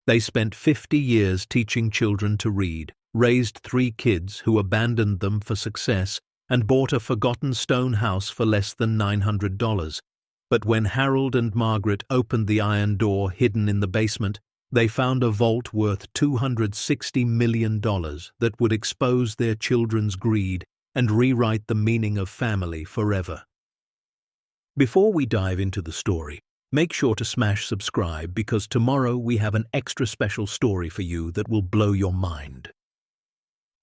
They spent 50 years teaching children to read, raised 3 kids who abandoned them for success, and bought a forgotten stone house for less than $900. But when Harold and Margaret opened the iron door hidden in the basement, they found a vault worth $260 million that would expose their children's greed and rewrite the meaning of family forever. Before we dive into the story, make sure to smash subscribe because tomorrow we have an extra special story for you that will blow your mind.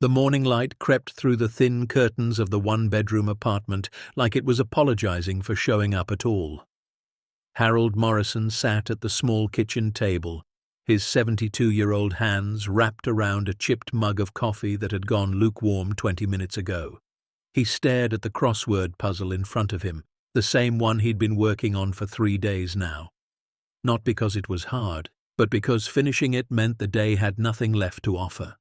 The morning light crept through the thin curtains of the one-bedroom apartment like it was apologizing for showing up at all. Harold Morrison sat at the small kitchen table, his 72-year-old hands wrapped around a chipped mug of coffee that had gone lukewarm 20 minutes ago. He stared at the crossword puzzle in front of him, the same one he'd been working on for 3 days now. Not because it was hard, but because finishing it meant the day had nothing left to offer.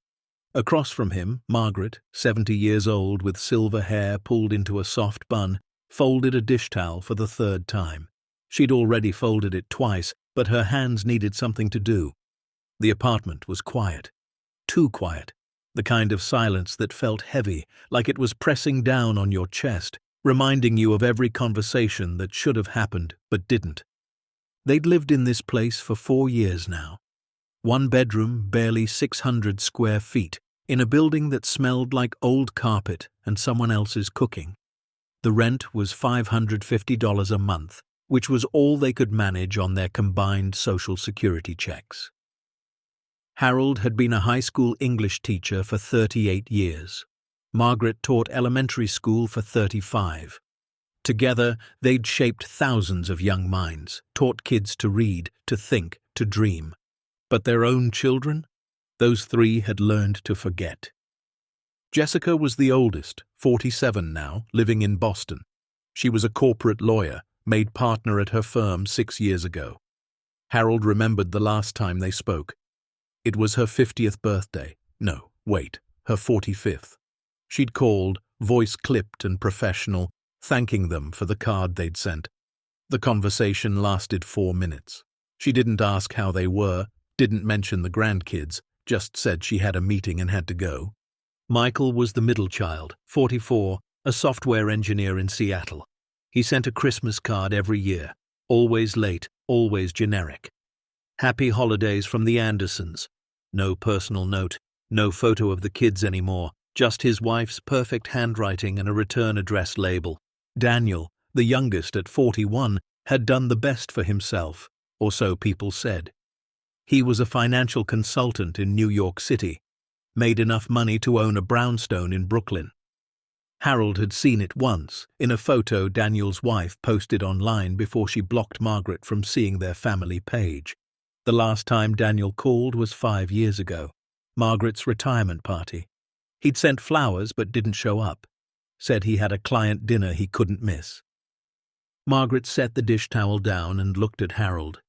Across from him, Margaret, 70 years old with silver hair pulled into a soft bun, folded a dish towel for the 3rd time. She'd already folded it twice, but her hands needed something to do. The apartment was quiet. Too quiet. The kind of silence that felt heavy, like it was pressing down on your chest, reminding you of every conversation that should have happened but didn't. They'd lived in this place for 4 years now. 1 bedroom, barely 600 square feet, in a building that smelled like old carpet and someone else's cooking. The rent was $550 a month, which was all they could manage on their combined Social Security checks. Harold had been a high school English teacher for 38 years. Margaret taught elementary school for 35. Together, they'd shaped thousands of young minds, taught kids to read, to think, to dream. But their own children? Those 3 had learned to forget. Jessica was the oldest, 47 now, living in Boston. She was a corporate lawyer, made partner at her firm 6 years ago. Harold remembered the last time they spoke. It was her 50th birthday. No, wait, her 45th. She'd called, voice clipped and professional, thanking them for the card they'd sent. The conversation lasted 4 minutes. She didn't ask how they were, didn't mention the grandkids, just said she had a meeting and had to go. Michael was the middle child, 44, a software engineer in Seattle. He sent a Christmas card every year, always late, always generic. Happy holidays from the Andersons. No personal note, no photo of the kids anymore, just his wife's perfect handwriting and a return address label. Daniel, the youngest at 41, had done the best for himself, or so people said. He was a financial consultant in New York City, made enough money to own a brownstone in Brooklyn. Harold had seen it once, in a photo Daniel's wife posted online before she blocked Margaret from seeing their family page. The last time Daniel called was 5 years ago, Margaret's retirement party. He'd sent flowers but didn't show up, said he had a client dinner he couldn't miss. Margaret set the dish towel down and looked at Harold.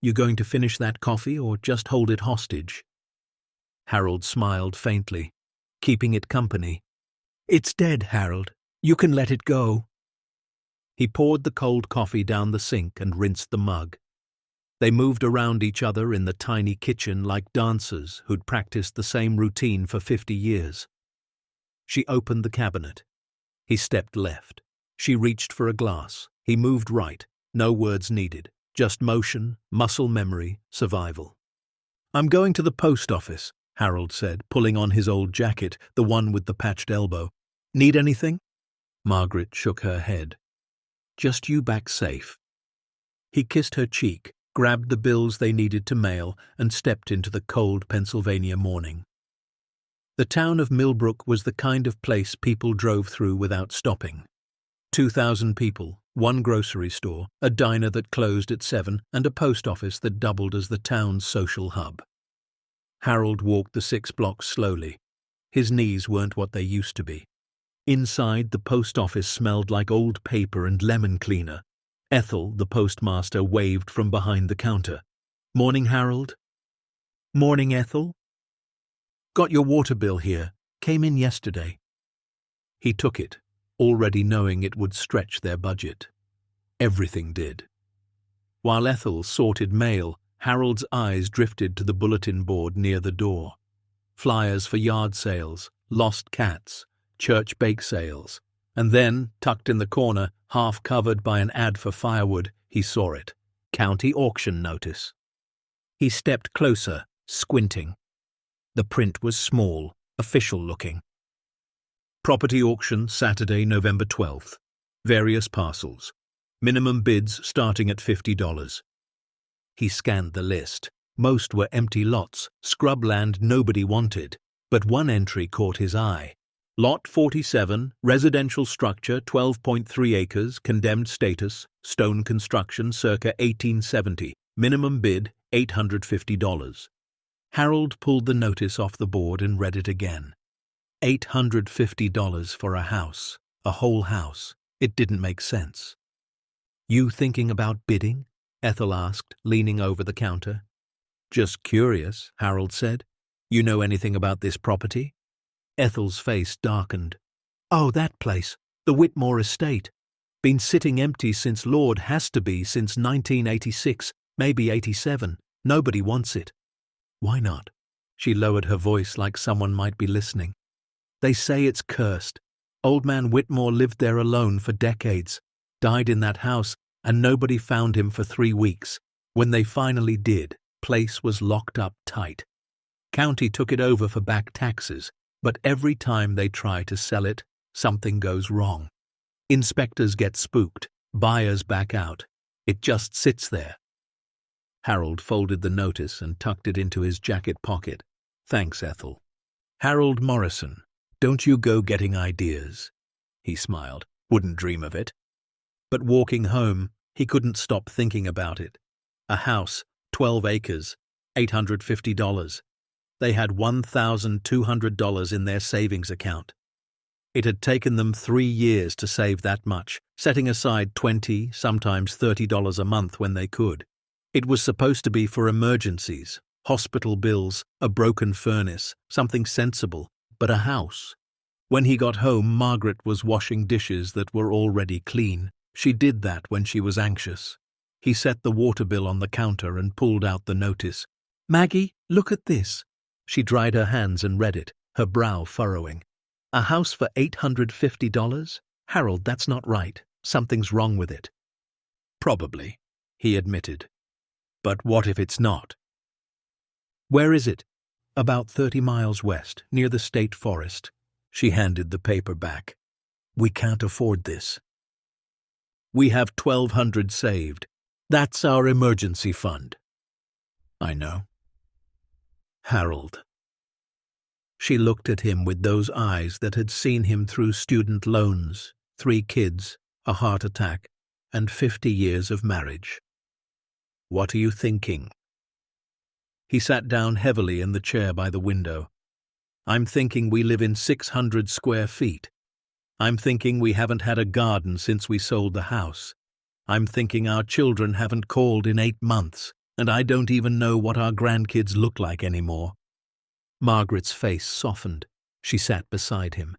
You going to finish that coffee or just hold it hostage? Harold smiled faintly, keeping it company. It's dead, Harold. You can let it go. He poured the cold coffee down the sink and rinsed the mug. They moved around each other in the tiny kitchen like dancers who'd practiced the same routine for 50 years. She opened the cabinet. He stepped left. She reached for a glass. He moved right. No words needed. Just motion, muscle memory, survival. I'm going to the post office, Harold said, pulling on his old jacket, the one with the patched elbow. Need anything? Margaret shook her head. Just you back safe. He kissed her cheek, grabbed the bills they needed to mail, and stepped into the cold Pennsylvania morning. The town of Millbrook was the kind of place people drove through without stopping. 2,000 people, 1 grocery store, a diner that closed at 7, and a post office that doubled as the town's social hub. Harold walked the 6 blocks slowly. His knees weren't what they used to be. Inside, the post office smelled like old paper and lemon cleaner. Ethel, the postmaster, waved from behind the counter. Morning, Harold. Morning, Ethel. Got your water bill here. Came in yesterday. He took it, already knowing it would stretch their budget. Everything did. While Ethel sorted mail, Harold's eyes drifted to the bulletin board near the door. Flyers for yard sales, lost cats, church bake sales. And then, tucked in the corner, half covered by an ad for firewood, he saw it. County auction notice. He stepped closer, squinting. The print was small, official-looking. Property auction Saturday, November 12th. Various parcels. Minimum bids starting at $50. He scanned the list. Most were empty lots, scrubland nobody wanted, but one entry caught his eye. Lot 47, residential structure, 12.3 acres, condemned status, stone construction circa 1870, minimum bid $850. Harold pulled the notice off the board and read it again. $850 for a house, a whole house. It didn't make sense. "You thinking about bidding?" Ethel asked, leaning over the counter. "Just curious," Harold said. "You know anything about this property?" Ethel's face darkened. "Oh, that place, the Whitmore estate. Been sitting empty since Lord has to be since 1986, maybe 87. Nobody wants it." "Why not?" She lowered her voice like someone might be listening. "They say it's cursed. Old man Whitmore lived there alone for decades, died in that house, and nobody found him for 3 weeks. When they finally did, place was locked up tight. County took it over for back taxes, but every time they try to sell it, something goes wrong. Inspectors get spooked, buyers back out. It just sits there." Harold folded the notice and tucked it into his jacket pocket. "Thanks, Ethel." "Harold Morrison, don't you go getting ideas." He smiled. "Wouldn't dream of it." But walking home, he couldn't stop thinking about it. A house, 12 acres, $850. They had $1,200 in their savings account. It had taken them 3 years to save that much, setting aside $20, sometimes $30 a month when they could. It was supposed to be for emergencies, hospital bills, a broken furnace, something sensible, but a house. When he got home, Margaret was washing dishes that were already clean. She did that when she was anxious. He set the water bill on the counter and pulled out the notice. "Maggie, look at this." She dried her hands and read it, her brow furrowing. "A house for $850? Harold, that's not right. Something's wrong with it." "Probably," he admitted. "But what if it's not?" "Where is it?" "About 30 miles west, near the state forest." She handed the paper back. "We can't afford this. We have $1,200 saved. That's our emergency fund." "I know." "Harold." She looked at him with those eyes that had seen him through student loans, 3 kids, a heart attack, and 50 years of marriage. "What are you thinking?" He sat down heavily in the chair by the window. "I'm thinking we live in 600 square feet. I'm thinking we haven't had a garden since we sold the house. I'm thinking our children haven't called in 8 months, and I don't even know what our grandkids look like anymore." Margaret's face softened. She sat beside him.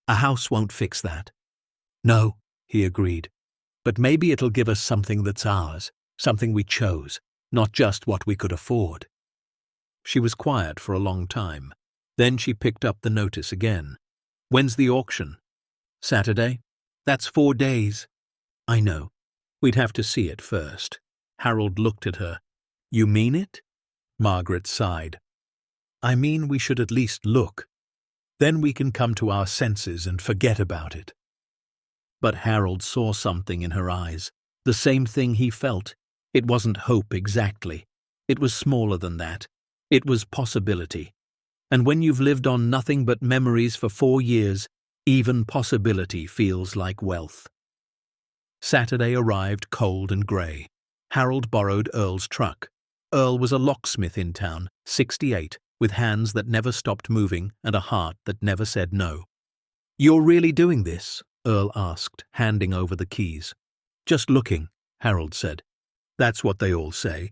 "A house won't fix that." "No," he agreed. "But maybe it'll give us something that's ours, something we chose, not just what we could afford." She was quiet for a long time. Then she picked up the notice again. "When's the auction?" "Saturday." "That's 4 days." "I know. We'd have to see it first." Harold looked at her. "You mean it?" Margaret sighed. "I mean we should at least look. Then we can come to our senses and forget about it." But Harold saw something in her eyes, the same thing he felt. It wasn't hope exactly. It was smaller than that. It was possibility. And when you've lived on nothing but memories for 4 years, even possibility feels like wealth. Saturday arrived cold and grey. Harold borrowed Earl's truck. Earl was a locksmith in town, 68, with hands that never stopped moving and a heart that never said no. "You're really doing this?" Earl asked, handing over the keys. "Just looking," Harold said. "That's what they all say."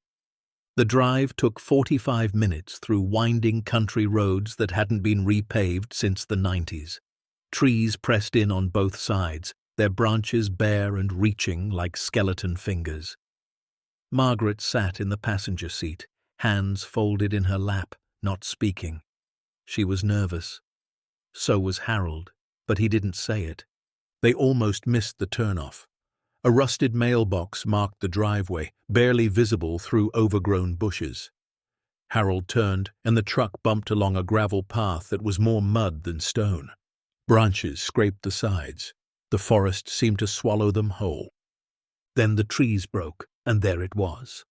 The drive took 45 minutes through winding country roads that hadn't been repaved since the 90s. Trees pressed in on both sides, their branches bare and reaching like skeleton fingers. Margaret sat in the passenger seat, hands folded in her lap, not speaking. She was nervous. So was Harold, but he didn't say it. They almost missed the turnoff. A rusted mailbox marked the driveway, barely visible through overgrown bushes. Harold turned, and the truck bumped along a gravel path that was more mud than stone. Branches scraped the sides. The forest seemed to swallow them whole. Then the trees broke, and there it was.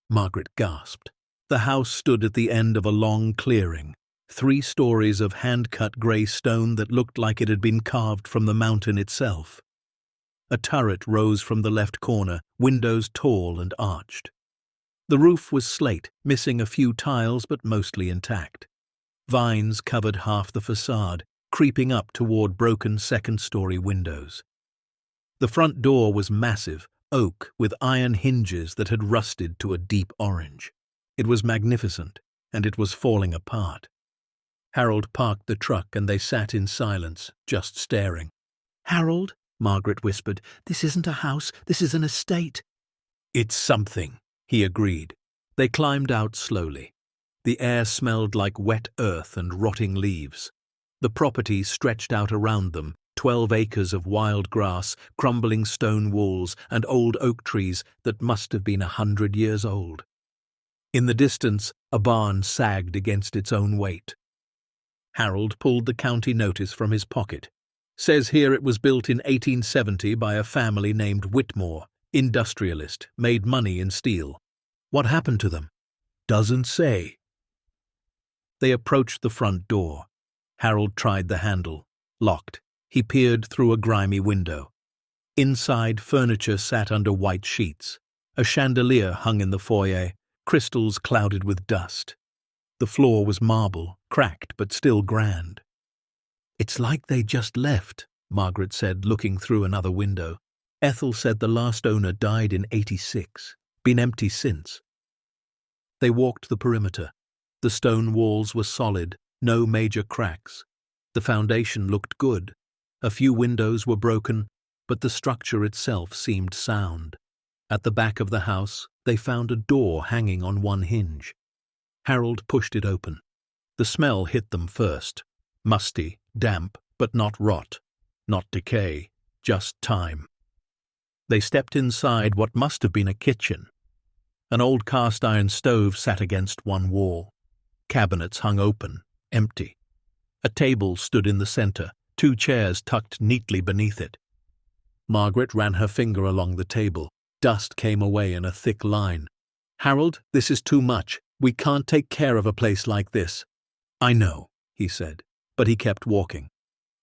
Margaret gasped. The house stood at the end of a long clearing, 3 stories of hand-cut grey stone that looked like it had been carved from the mountain itself. A turret rose from the left corner, windows tall and arched. The roof was slate, missing a few tiles but mostly intact. Vines covered half the facade, creeping up toward broken second-story windows. The front door was massive, oak with iron hinges that had rusted to a deep orange. It was magnificent, and it was falling apart. Harold parked the truck and they sat in silence, just staring. "Harold," Margaret whispered, "this isn't a house, this is an estate." "It's something," he agreed. They climbed out slowly. The air smelled like wet earth and rotting leaves. The property stretched out around them, 12 acres of wild grass, crumbling stone walls, and old oak trees that must have been 100 years old. In the distance, a barn sagged against its own weight. Harold pulled the county notice from his pocket. "Says here it was built in 1870 by a family named Whitmore, industrialist, made money in steel. What happened to them?" "Doesn't say." They approached the front door. Harold tried the handle. Locked. He peered through a grimy window. Inside, furniture sat under white sheets. A chandelier hung in the foyer, crystals clouded with dust. The floor was marble, cracked but still grand. "It's like they just left," Margaret said, looking through another window. "Ethel said the last owner died in 86. Been empty since." They walked the perimeter. The stone walls were solid, no major cracks. The foundation looked good. A few windows were broken, but the structure itself seemed sound. At the back of the house, they found a door hanging on one hinge. Harold pushed it open. The smell hit them first. Musty, damp, but not rot, not decay, just time. They stepped inside what must have been a kitchen. An old cast-iron stove sat against one wall. Cabinets hung open, empty. A table stood in the center, 2 chairs tucked neatly beneath it. Margaret ran her finger along the table. Dust came away in a thick line. "Harold, this is too much. We can't take care of a place like this." "I know," he said, but he kept walking.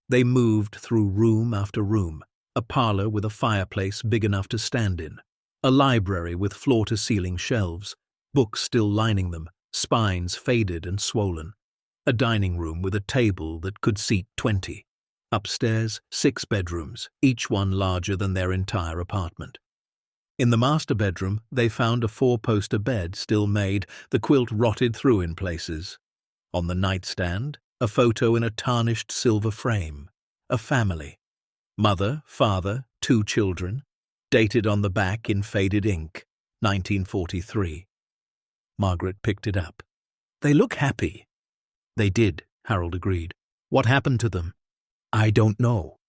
They moved through room after room, a parlor with a fireplace big enough to stand in, a library with floor-to-ceiling shelves, books still lining them, spines faded and swollen, a dining room with a table that could seat 20. Upstairs, 6 bedrooms, each one larger than their entire apartment. In the master bedroom, they found a 4-poster bed still made, the quilt rotted through in places. On the nightstand, a photo in a tarnished silver frame. A family. Mother, father, 2 children. Dated on the back in faded ink. 1943. Margaret picked it up. "They look happy." "They did," Harold agreed. "What happened to them?" "I don't know."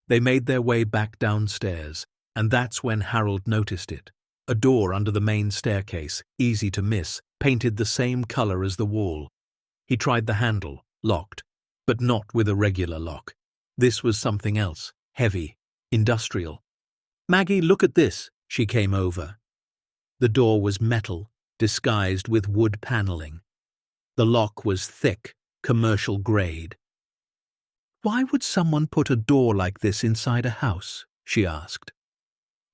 They made their way back downstairs, and that's when Harold noticed it. A door under the main staircase, easy to miss, painted the same color as the wall. He tried the handle, locked, but not with a regular lock. This was something else, heavy, industrial. "Maggie, look at this." She came over. The door was metal, disguised with wood paneling. The lock was thick, commercial grade. "Why would someone put a door like this inside a house?" she asked.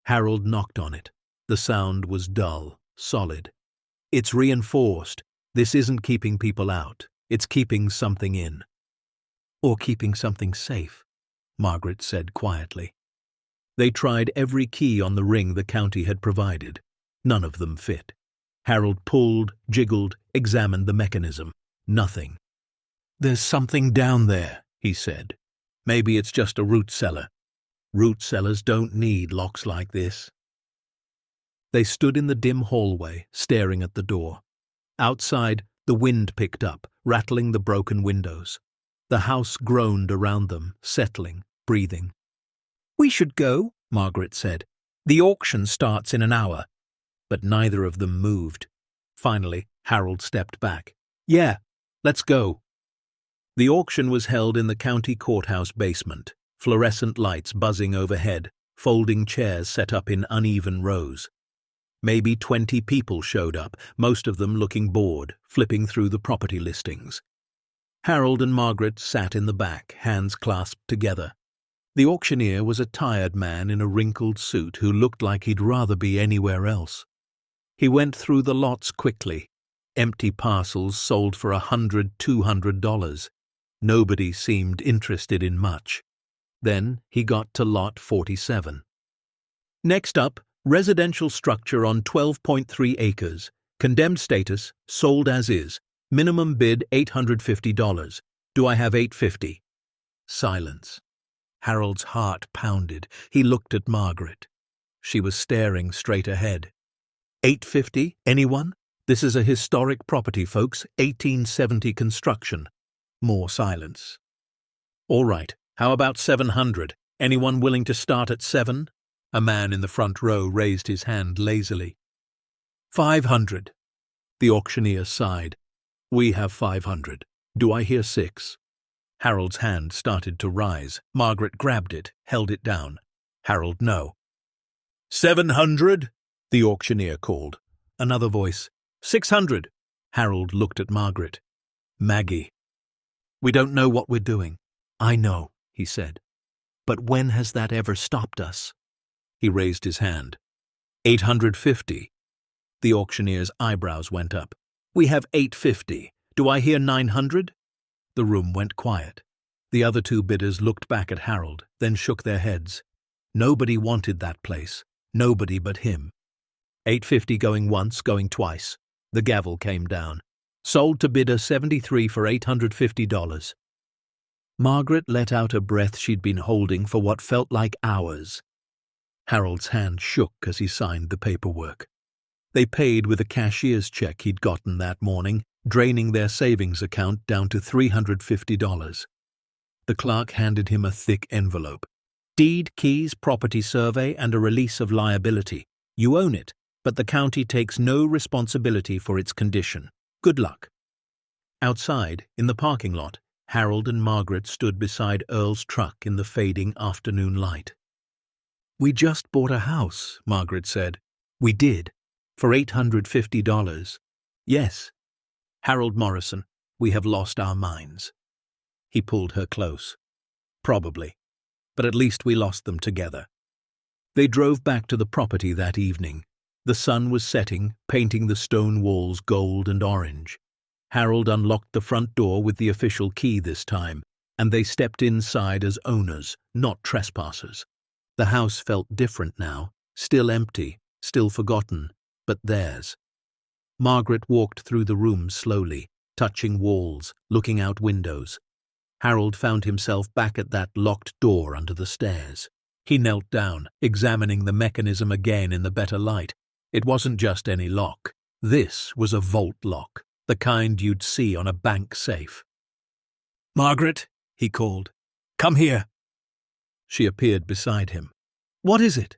Harold knocked on it. The sound was dull, solid. "It's reinforced. This isn't keeping people out. It's keeping something in." "Or keeping something safe," Margaret said quietly. They tried every key on the ring the county had provided. None of them fit. Harold pulled, jiggled, examined the mechanism. Nothing. "There's something down there," he said. "Maybe it's just a root cellar. Root cellars don't need locks like this." They stood in the dim hallway, staring at the door. Outside, the wind picked up, rattling the broken windows. The house groaned around them, settling, breathing. "We should go," Margaret said. "The auction starts in an hour." But neither of them moved. Finally, Harold stepped back. "Yeah, let's go." The auction was held in the county courthouse basement, fluorescent lights buzzing overhead, folding chairs set up in uneven rows. Maybe 20 people showed up, most of them looking bored, flipping through the property listings. Harold and Margaret sat in the back, hands clasped together. The auctioneer was a tired man in a wrinkled suit who looked like he'd rather be anywhere else. He went through the lots quickly. Empty parcels sold for $100, $200. Nobody seemed interested in much. Then he got to lot 47. "Next up, residential structure on 12.3 acres. Condemned status, sold as is. Minimum bid $850. Do I have $850? Silence. Harold's heart pounded. He looked at Margaret. She was staring straight ahead. $850? Anyone? This is a historic property, folks. 1870 construction. More silence. All right, how about 700? Anyone willing to start at 7? A man in the front row raised his hand lazily. 500. The auctioneer sighed. We have 500. Do I hear 6? Harold's hand started to rise. Margaret grabbed it, held it down. Harold, no. 700? The auctioneer called. Another voice. 600. Harold looked at Margaret. Maggie. We don't know what we're doing. I know, he said. But when has that ever stopped us? He raised his hand. 850. The auctioneer's eyebrows went up. We have 850. Do I hear 900? The room went quiet. The other two bidders looked back at Harold, then shook their heads. Nobody wanted that place. Nobody but him. 850 going once, going twice. The gavel came down. Sold to bidder 73 for $850. Margaret let out a breath she'd been holding for what felt like hours. Harold's hand shook as he signed the paperwork. They paid with a cashier's check he'd gotten that morning, draining their savings account down to $350. The clerk handed him a thick envelope. Deed, keys, property survey, and a release of liability. You own it, but the county takes no responsibility for its condition. Good luck. Outside, in the parking lot, Harold and Margaret stood beside Earl's truck in the fading afternoon light. We just bought a house, Margaret said. We did. For $850. Yes. Harold Morrison, we have lost our minds. He pulled her close. Probably. But at least we lost them together. They drove back to the property that evening. The sun was setting, painting the stone walls gold and orange. Harold unlocked the front door with the official key this time, and they stepped inside as owners, not trespassers. The house felt different now, still empty, still forgotten, but theirs. Margaret walked through the room slowly, touching walls, looking out windows. Harold found himself back at that locked door under the stairs. He knelt down, examining the mechanism again in the better light. It wasn't just any lock. This was a vault lock, the kind you'd see on a bank safe. Margaret, he called. Come here. She appeared beside him. What is it?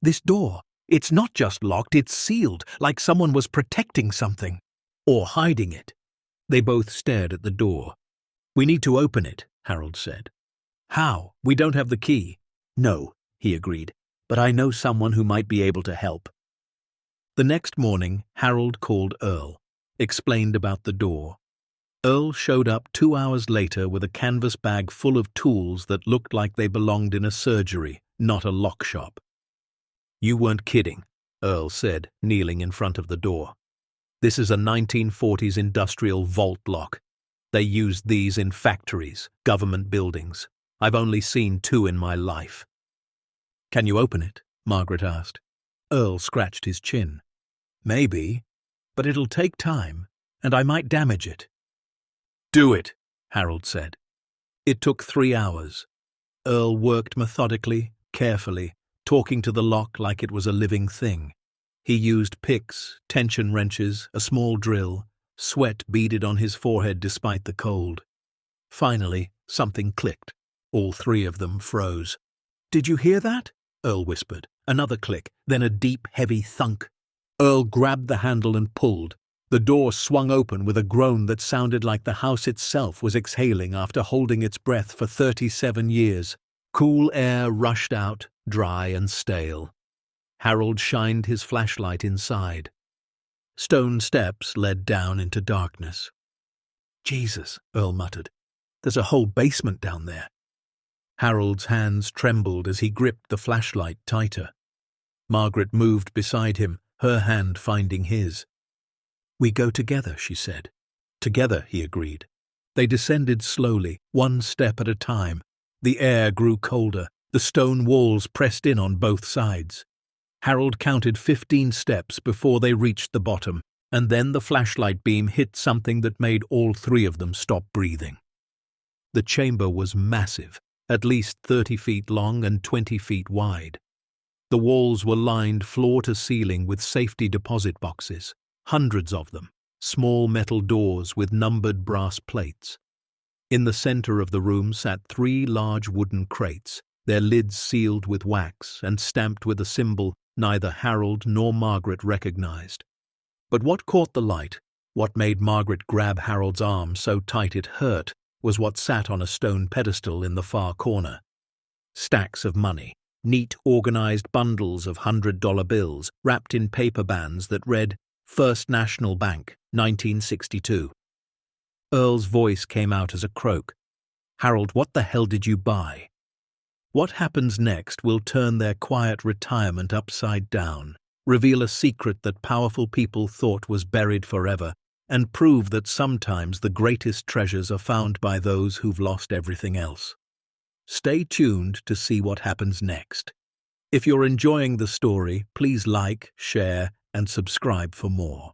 This door. It's not just locked, it's sealed, like someone was protecting something. Or hiding it. They both stared at the door. We need to open it, Harold said. How? We don't have the key. No, he agreed, but I know someone who might be able to help. The next morning, Harold called Earl, explained about the door. Earl showed up 2 hours later with a canvas bag full of tools that looked like they belonged in a surgery, not a lock shop. You weren't kidding, Earl said, kneeling in front of the door. This is a 1940s industrial vault lock. They used these in factories, government buildings. I've only seen 2 in my life. Can you open it? Margaret asked. Earl scratched his chin. Maybe, but it'll take time, and I might damage it. Do it, Harold said. It took 3 hours. Earl worked methodically, carefully, talking to the lock like it was a living thing. He used picks, tension wrenches, a small drill. Sweat beaded on his forehead despite the cold. Finally, something clicked. All three of them froze. "Did you hear that?" Earl whispered. Another click, then a deep, heavy thunk. Earl grabbed the handle and pulled. The door swung open with a groan that sounded like the house itself was exhaling after holding its breath for 37 years. Cool air rushed out, dry and stale. Harold shined his flashlight inside. Stone steps led down into darkness. "Jesus," Earl muttered. "There's a whole basement down there." Harold's hands trembled as he gripped the flashlight tighter. Margaret moved beside him, her hand finding his. "We go together," she said. "Together," he agreed. They descended slowly, one step at a time. The air grew colder. The stone walls pressed in on both sides. Harold counted 15 steps before they reached the bottom, and then the flashlight beam hit something that made all three of them stop breathing. The chamber was massive, at least 30 feet long and 20 feet wide. The walls were lined floor to ceiling with safety deposit boxes, hundreds of them, small metal doors with numbered brass plates. In the center of the room sat 3 large wooden crates, their lids sealed with wax and stamped with a symbol neither Harold nor Margaret recognized. But what caught the light, what made Margaret grab Harold's arm so tight it hurt, was what sat on a stone pedestal in the far corner. Stacks of money, neat organized bundles of $100 bills wrapped in paper bands that read, "First National Bank, 1962. Earl's voice came out as a croak. "Harold, what the hell did you buy?" What happens next will turn their quiet retirement upside down, reveal a secret that powerful people thought was buried forever, and prove that sometimes the greatest treasures are found by those who've lost everything else. Stay tuned to see what happens next. If you're enjoying the story, please like, share, and subscribe for more.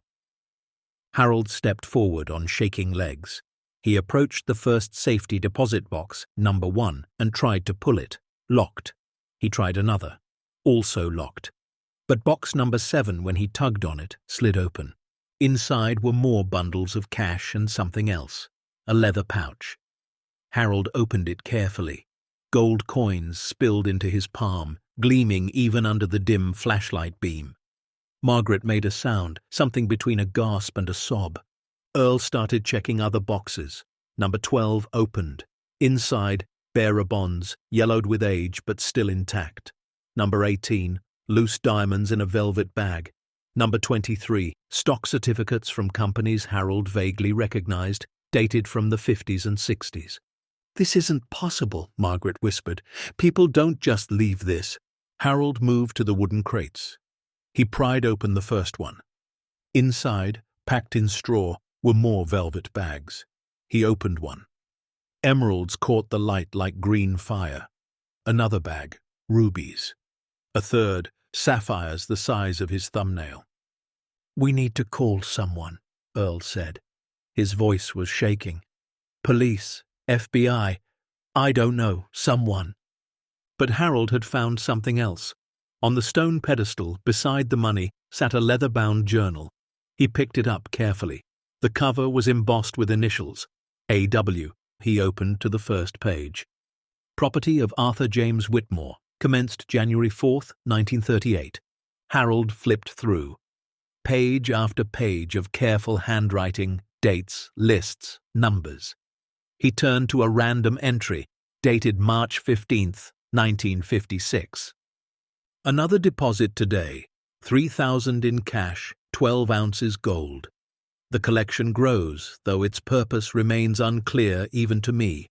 Harold stepped forward on shaking legs. He approached the first safety deposit box, number 1, and tried to pull it. Locked. He tried another. Also locked. But box number 7, when he tugged on it, slid open. Inside were more bundles of cash and something else. A leather pouch. Harold opened it carefully. Gold coins spilled into his palm, gleaming even under the dim flashlight beam. Margaret made a sound, something between a gasp and a sob. Earl started checking other boxes. Number 12 opened. Inside, bearer bonds, yellowed with age but still intact. Number 18, loose diamonds in a velvet bag. Number 23, stock certificates from companies Harold vaguely recognized, dated from the 50s and 60s. "This isn't possible," Margaret whispered. "People don't just leave this." Harold moved to the wooden crates. He pried open the first one. Inside, packed in straw, were more velvet bags. He opened one. Emeralds caught the light like green fire. Another bag, rubies. A third, sapphires the size of his thumbnail. "We need to call someone," Earl said. His voice was shaking. "Police, FBI, I don't know, someone." But Harold had found something else. On the stone pedestal, beside the money, sat a leather-bound journal. He picked it up carefully. The cover was embossed with initials. A.W. He opened to the first page. Property of Arthur James Whitmore, commenced January 4th, 1938. Harold flipped through. Page after page of careful handwriting, dates, lists, numbers. He turned to a random entry, dated March 15th, 1956. Another deposit today, 3,000 in cash, 12 ounces gold. The collection grows, though its purpose remains unclear even to me.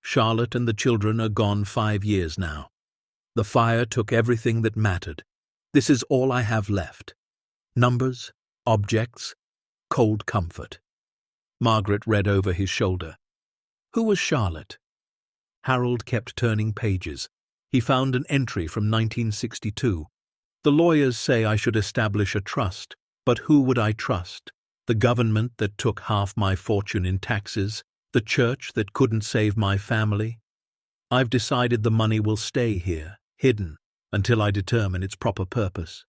Charlotte and the children are gone 5 years now. The fire took everything that mattered. This is all I have left. Numbers, objects, cold comfort. Margaret read over his shoulder. Who was Charlotte? Harold kept turning pages. He found an entry from 1962. The lawyers say I should establish a trust, but who would I trust? The government that took half my fortune in taxes? The church that couldn't save my family? I've decided the money will stay here, hidden, until I determine its proper purpose.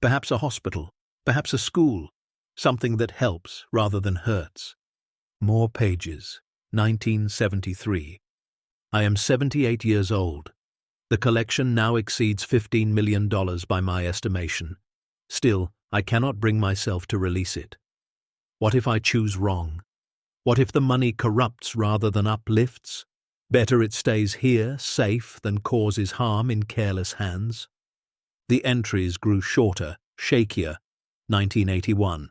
Perhaps a hospital, perhaps a school, something that helps rather than hurts. More pages. 1973. I am 78 years old. The collection now exceeds $15 million by my estimation. Still, I cannot bring myself to release it. What if I choose wrong? What if the money corrupts rather than uplifts? Better it stays here, safe, than causes harm in careless hands. The entries grew shorter, shakier. 1981.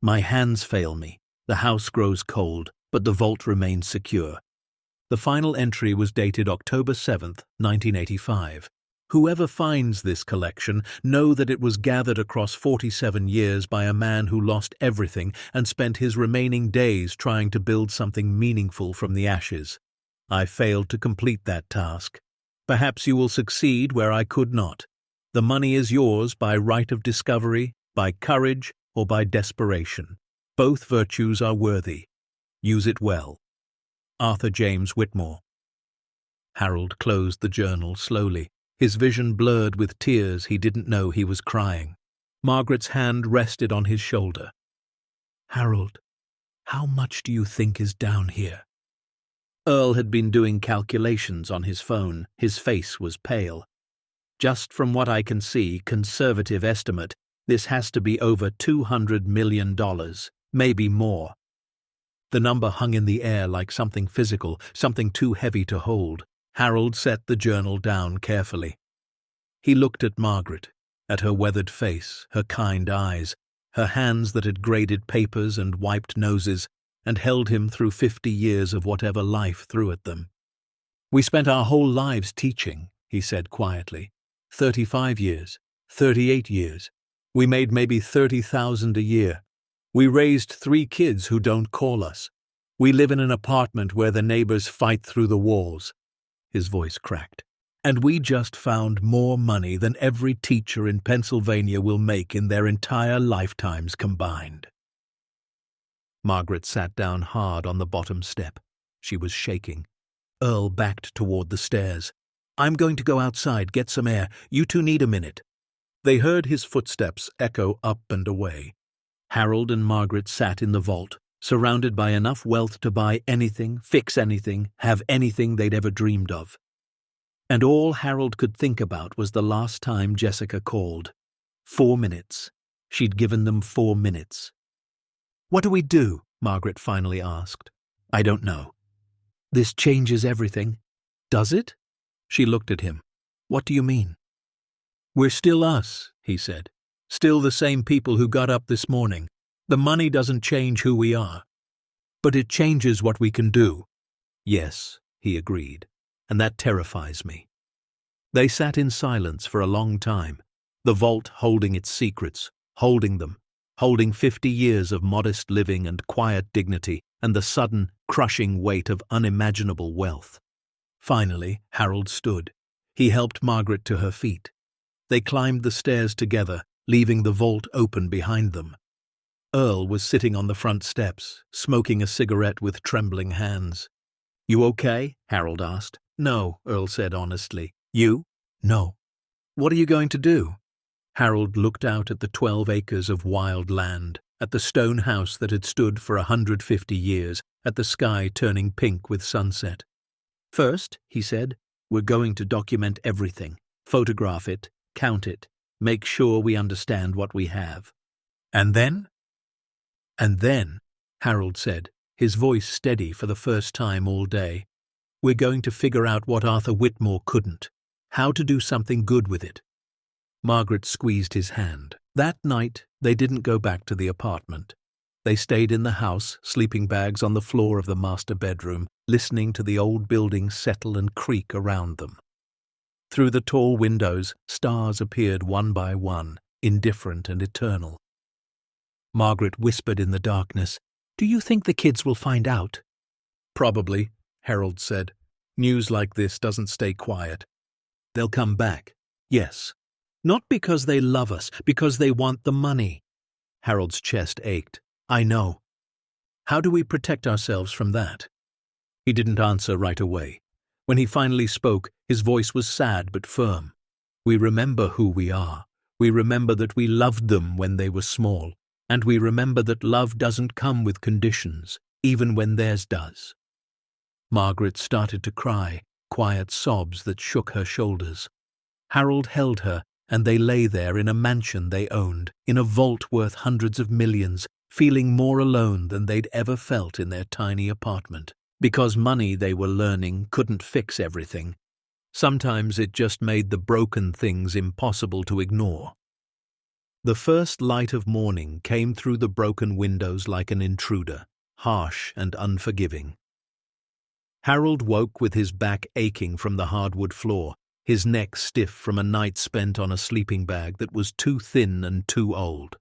My hands fail me. The house grows cold, but the vault remains secure. The final entry was dated October 7th, 1985. Whoever finds this collection, know that it was gathered across 47 years by a man who lost everything and spent his remaining days trying to build something meaningful from the ashes. I failed to complete that task. Perhaps you will succeed where I could not. The money is yours by right of discovery, by courage, or by desperation. Both virtues are worthy. Use it well. Arthur James Whitmore. Harold closed the journal slowly, his vision blurred with tears he didn't know he was crying. Margaret's hand rested on his shoulder. Harold, how much do you think is down here? Earl had been doing calculations on his phone. His face was pale. Just from what I can see, conservative estimate, this has to be over $200 million, maybe more. The number hung in the air like something physical, something too heavy to hold. Harold set the journal down carefully. He looked at Margaret, at her weathered face, her kind eyes, her hands that had graded papers and wiped noses, and held him through 50 years of whatever life threw at them. We spent our whole lives teaching, he said quietly. 35 years, 38 years. We made maybe $30,000 a year. We raised 3 kids who don't call us. We live in an apartment where the neighbors fight through the walls. His voice cracked. And we just found more money than every teacher in Pennsylvania will make in their entire lifetimes combined. Margaret sat down hard on the bottom step. She was shaking. Earl backed toward the stairs. I'm going to go outside, get some air. You two need a minute. They heard his footsteps echo up and away. Harold and Margaret sat in the vault, surrounded by enough wealth to buy anything, fix anything, have anything they'd ever dreamed of. And all Harold could think about was the last time Jessica called. 4 minutes. She'd given them 4 minutes. What do we do? Margaret finally asked. I don't know. This changes everything. Does it? She looked at him. What do you mean? We're still us, he said. Still the same people who got up this morning. The money doesn't change who we are. But it changes what we can do. Yes, he agreed, and that terrifies me. They sat in silence for a long time, the vault holding its secrets, holding them, holding 50 years of modest living and quiet dignity and the sudden, crushing weight of unimaginable wealth. Finally, Harold stood. He helped Margaret to her feet. They climbed the stairs together, leaving the vault open behind them. Earl was sitting on the front steps, smoking a cigarette with trembling hands. You okay? Harold asked. No, Earl said honestly. You? No. What are you going to do? Harold looked out at the 12 acres of wild land, at the stone house that had stood for 150 years, at the sky turning pink with sunset. First, he said, we're going to document everything, photograph it, count it, make sure we understand what we have. And then? And then, Harold said, his voice steady for the first time all day, we're going to figure out what Arthur Whitmore couldn't, how to do something good with it. Margaret squeezed his hand. That night, they didn't go back to the apartment. They stayed in the house, sleeping bags on the floor of the master bedroom, listening to the old building settle and creak around them. Through the tall windows, stars appeared one by one, indifferent and eternal. Margaret whispered in the darkness, Do you think the kids will find out? Probably, Harold said. News like this doesn't stay quiet. They'll come back. Yes. Not because they love us, because they want the money. Harold's chest ached. I know. How do we protect ourselves from that? He didn't answer right away. When he finally spoke, his voice was sad but firm. We remember who we are. We remember that we loved them when they were small, and we remember that love doesn't come with conditions, even when theirs does. Margaret started to cry, quiet sobs that shook her shoulders. Harold held her, and they lay there in a mansion they owned, in a vault worth hundreds of millions, feeling more alone than they'd ever felt in their tiny apartment. Because money, they were learning, couldn't fix everything. Sometimes it just made the broken things impossible to ignore. The first light of morning came through the broken windows like an intruder, harsh and unforgiving. Harold woke with his back aching from the hardwood floor, his neck stiff from a night spent on a sleeping bag that was too thin and too old.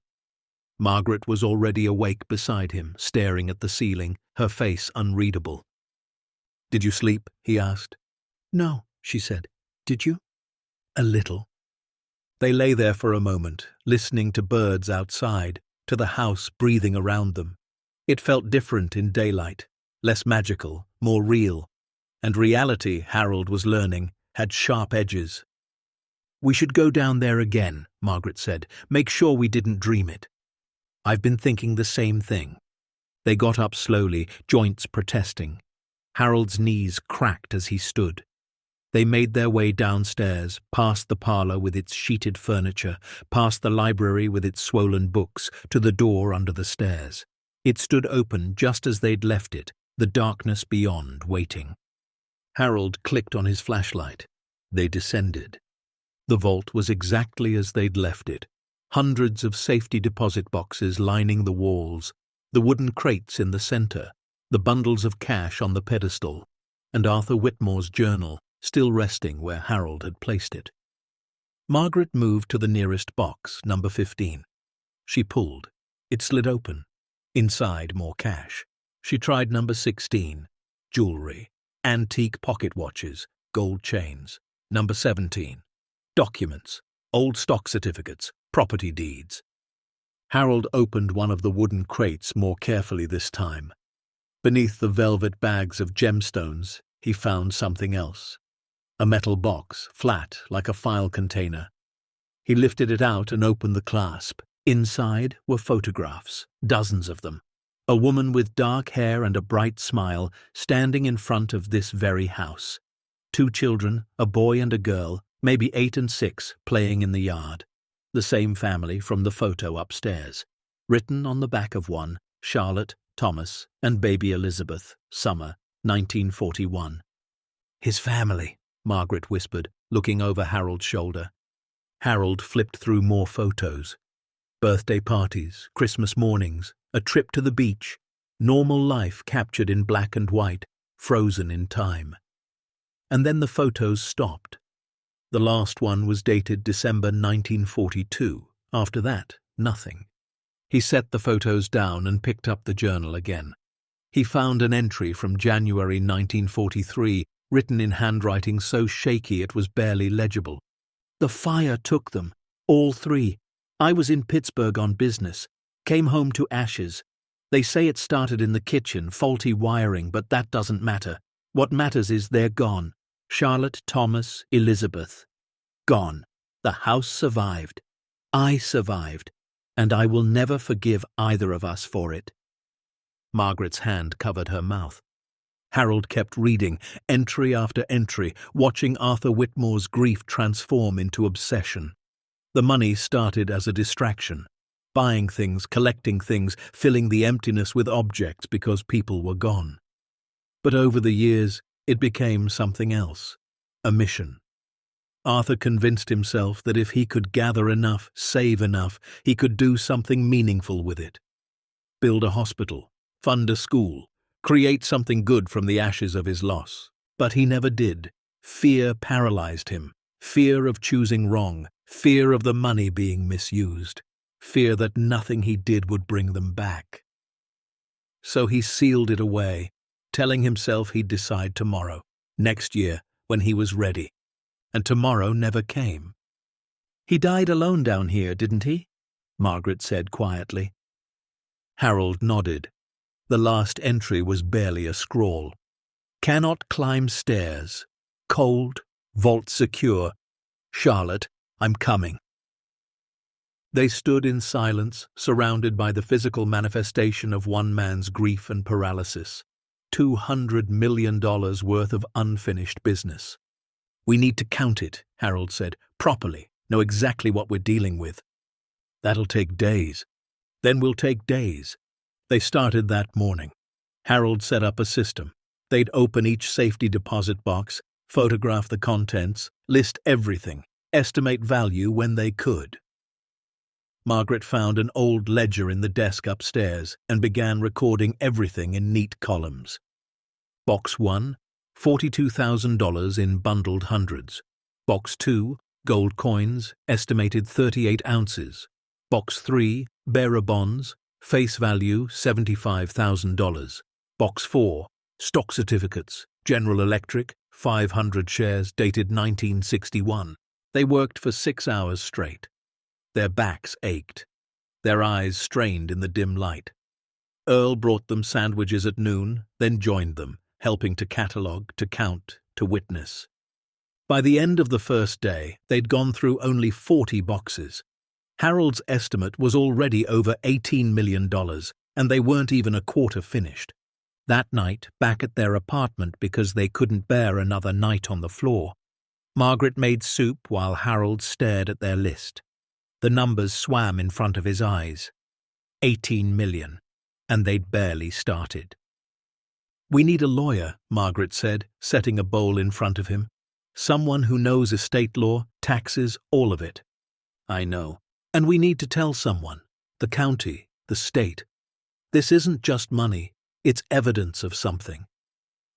Margaret was already awake beside him, staring at the ceiling, her face unreadable. "Did you sleep?" he asked. "No," she said. "Did you?" "A little." They lay there for a moment, listening to birds outside, to the house breathing around them. It felt different in daylight, less magical, more real. And reality, Harold was learning, had sharp edges. "We should go down there again," Margaret said. "Make sure we didn't dream it." "I've been thinking the same thing." They got up slowly, joints protesting. Harold's knees cracked as he stood. They made their way downstairs, past the parlour with its sheeted furniture, past the library with its swollen books, to the door under the stairs. It stood open just as they'd left it, the darkness beyond waiting. Harold clicked on his flashlight. They descended. The vault was exactly as they'd left it. Hundreds of safety deposit boxes lining the walls, the wooden crates in the centre, the bundles of cash on the pedestal, and Arthur Whitmore's journal, still resting where Harold had placed it. Margaret moved to the nearest box, number 15. She pulled. It slid open. Inside, more cash. She tried number 16, jewellery, antique pocket watches, gold chains. Number 17, documents, old stock certificates, property deeds. Harold opened one of the wooden crates more carefully this time. Beneath the velvet bags of gemstones, he found something else. A metal box, flat like a file container. He lifted it out and opened the clasp. Inside were photographs, dozens of them. A woman with dark hair and a bright smile standing in front of this very house. 2 children, a boy and a girl, maybe 8 and 6, playing in the yard. The same family from the photo upstairs. Written on the back of one, Charlotte, Thomas, and baby Elizabeth, summer, 1941. "His family," Margaret whispered, looking over Harold's shoulder. Harold flipped through more photos. Birthday parties, Christmas mornings, a trip to the beach, normal life captured in black and white, frozen in time. And then the photos stopped. The last one was dated December 1942. After that, nothing. He set the photos down and picked up the journal again. He found an entry from January 1943, written in handwriting so shaky it was barely legible. "The fire took them, all 3. I was in Pittsburgh on business. Came home to ashes. They say it started in the kitchen, faulty wiring, but that doesn't matter. What matters is they're gone. Charlotte, Thomas, Elizabeth. Gone. The house survived. I survived. And I will never forgive either of us for it." Margaret's hand covered her mouth. Harold kept reading, entry after entry, watching Arthur Whitmore's grief transform into obsession. The money started as a distraction. Buying things, collecting things, filling the emptiness with objects because people were gone. But over the years, it became something else. A mission. Arthur convinced himself that if he could gather enough, save enough, he could do something meaningful with it. Build a hospital, fund a school, create something good from the ashes of his loss. But he never did. Fear paralyzed him. Fear of choosing wrong. Fear of the money being misused. Fear that nothing he did would bring them back. So he sealed it away, telling himself he'd decide tomorrow, next year, when he was ready. And tomorrow never came. "He died alone down here, didn't he?" Margaret said quietly. Harold nodded. The last entry was barely a scrawl. "Cannot climb stairs. Cold. Vault secure. Charlotte, I'm coming." They stood in silence, surrounded by the physical manifestation of one man's grief and paralysis. $200 million worth of unfinished business. "We need to count it," Harold said, "properly, know exactly what we're dealing with." "That'll take days." "Then we'll take days." They started that morning. Harold set up a system. They'd open each safety deposit box, photograph the contents, list everything, estimate value when they could. Margaret found an old ledger in the desk upstairs and began recording everything in neat columns. Box 1, $42,000 in bundled hundreds. Box 2, gold coins, estimated 38 ounces. Box 3, bearer bonds, face value $75,000. Box 4, stock certificates, General Electric, 500 shares dated 1961. They worked for 6 hours straight. Their backs ached. Their eyes strained in the dim light. Earl brought them sandwiches at noon, then joined them, helping to catalogue, to count, to witness. By the end of the first day, they'd gone through only 40 boxes. Harold's estimate was already over $18 million, and they weren't even a quarter finished. That night, back at their apartment because they couldn't bear another night on the floor, Margaret made soup while Harold stared at their list. The numbers swam in front of his eyes. 18 million, and they'd barely started. "We need a lawyer," Margaret said, setting a bowl in front of him. "Someone who knows estate law, taxes, all of it." "I know. And we need to tell someone. The county, the state. This isn't just money, it's evidence of something."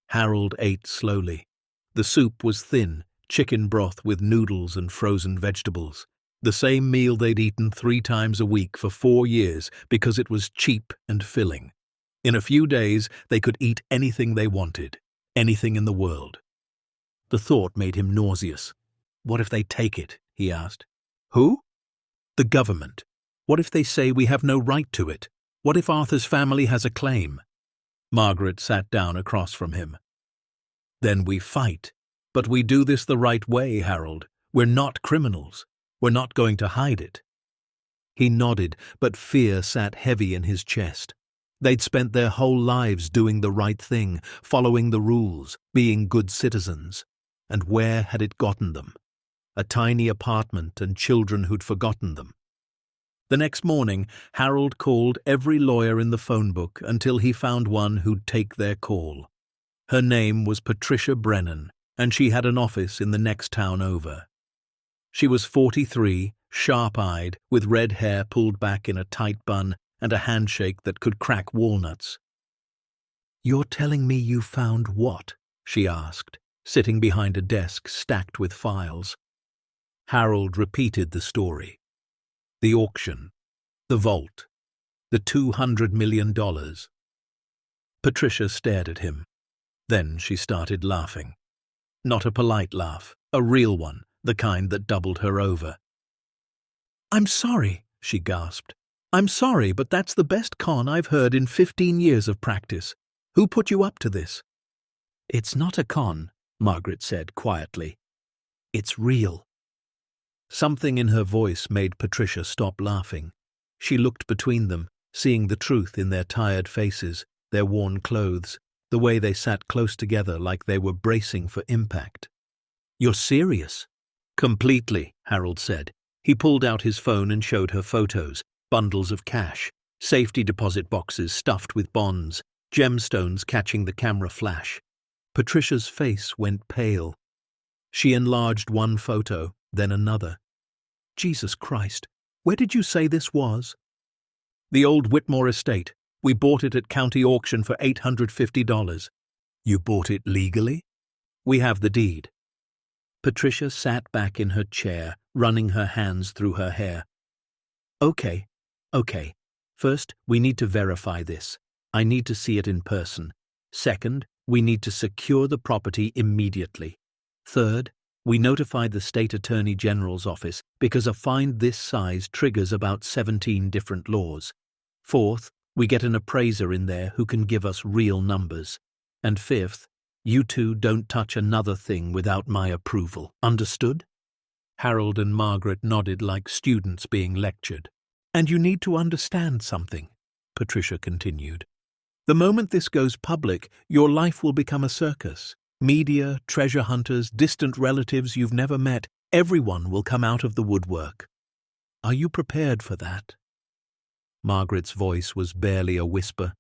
Harold ate slowly. The soup was thin, chicken broth with noodles and frozen vegetables. The same meal they'd eaten 3 times a week for 4 years because it was cheap and filling. In a few days, they could eat anything they wanted, anything in the world. The thought made him nauseous. "What if they take it?" he asked. "Who?" "The government. What if they say we have no right to it? What if Arthur's family has a claim?" Margaret sat down across from him. "Then we fight. But we do this the right way, Harold. We're not criminals. We're not going to hide it." He nodded, but fear sat heavy in his chest. They'd spent their whole lives doing the right thing, following the rules, being good citizens. And where had it gotten them? A tiny apartment and children who'd forgotten them. The next morning, Harold called every lawyer in the phone book until he found one who'd take their call. Her name was Patricia Brennan, and she had an office in the next town over. She was 43, sharp-eyed, with red hair pulled back in a tight bun and a handshake that could crack walnuts. "You're telling me you found what?" she asked, sitting behind a desk stacked with files. Harold repeated the story. The auction, the vault, the $200 million. Patricia stared at him. Then she started laughing. Not a polite laugh, a real one. The kind that doubled her over. "I'm sorry," she gasped. "I'm sorry, but that's the best con I've heard in 15 years of practice. Who put you up to this?" "It's not a con," Margaret said quietly. "It's real." Something in her voice made Patricia stop laughing. She looked between them, seeing the truth in their tired faces, their worn clothes, the way they sat close together like they were bracing for impact. "You're serious?" "Completely," Harold said. He pulled out his phone and showed her photos, bundles of cash, safety deposit boxes stuffed with bonds, gemstones catching the camera flash. Patricia's face went pale. She enlarged one photo, then another. "Jesus Christ, where did you say this was?" "The old Whitmore estate. We bought it at county auction for $850. "You bought it legally?" "We have the deed." Patricia sat back in her chair, running her hands through her hair. Okay. First, we need to verify this. I need to see it in person. Second, we need to secure the property immediately. Third, we notify the State Attorney General's office because a find this size triggers about 17 different laws. Fourth, we get an appraiser in there who can give us real numbers. And fifth, you two don't touch another thing without my approval. Understood? Harold and Margaret nodded like students being lectured. "And you need to understand something," Patricia continued. "The moment this goes public, your life will become a circus. Media, treasure hunters, distant relatives you've never met, everyone will come out of the woodwork. Are you prepared for that?" Margaret's voice was barely a whisper.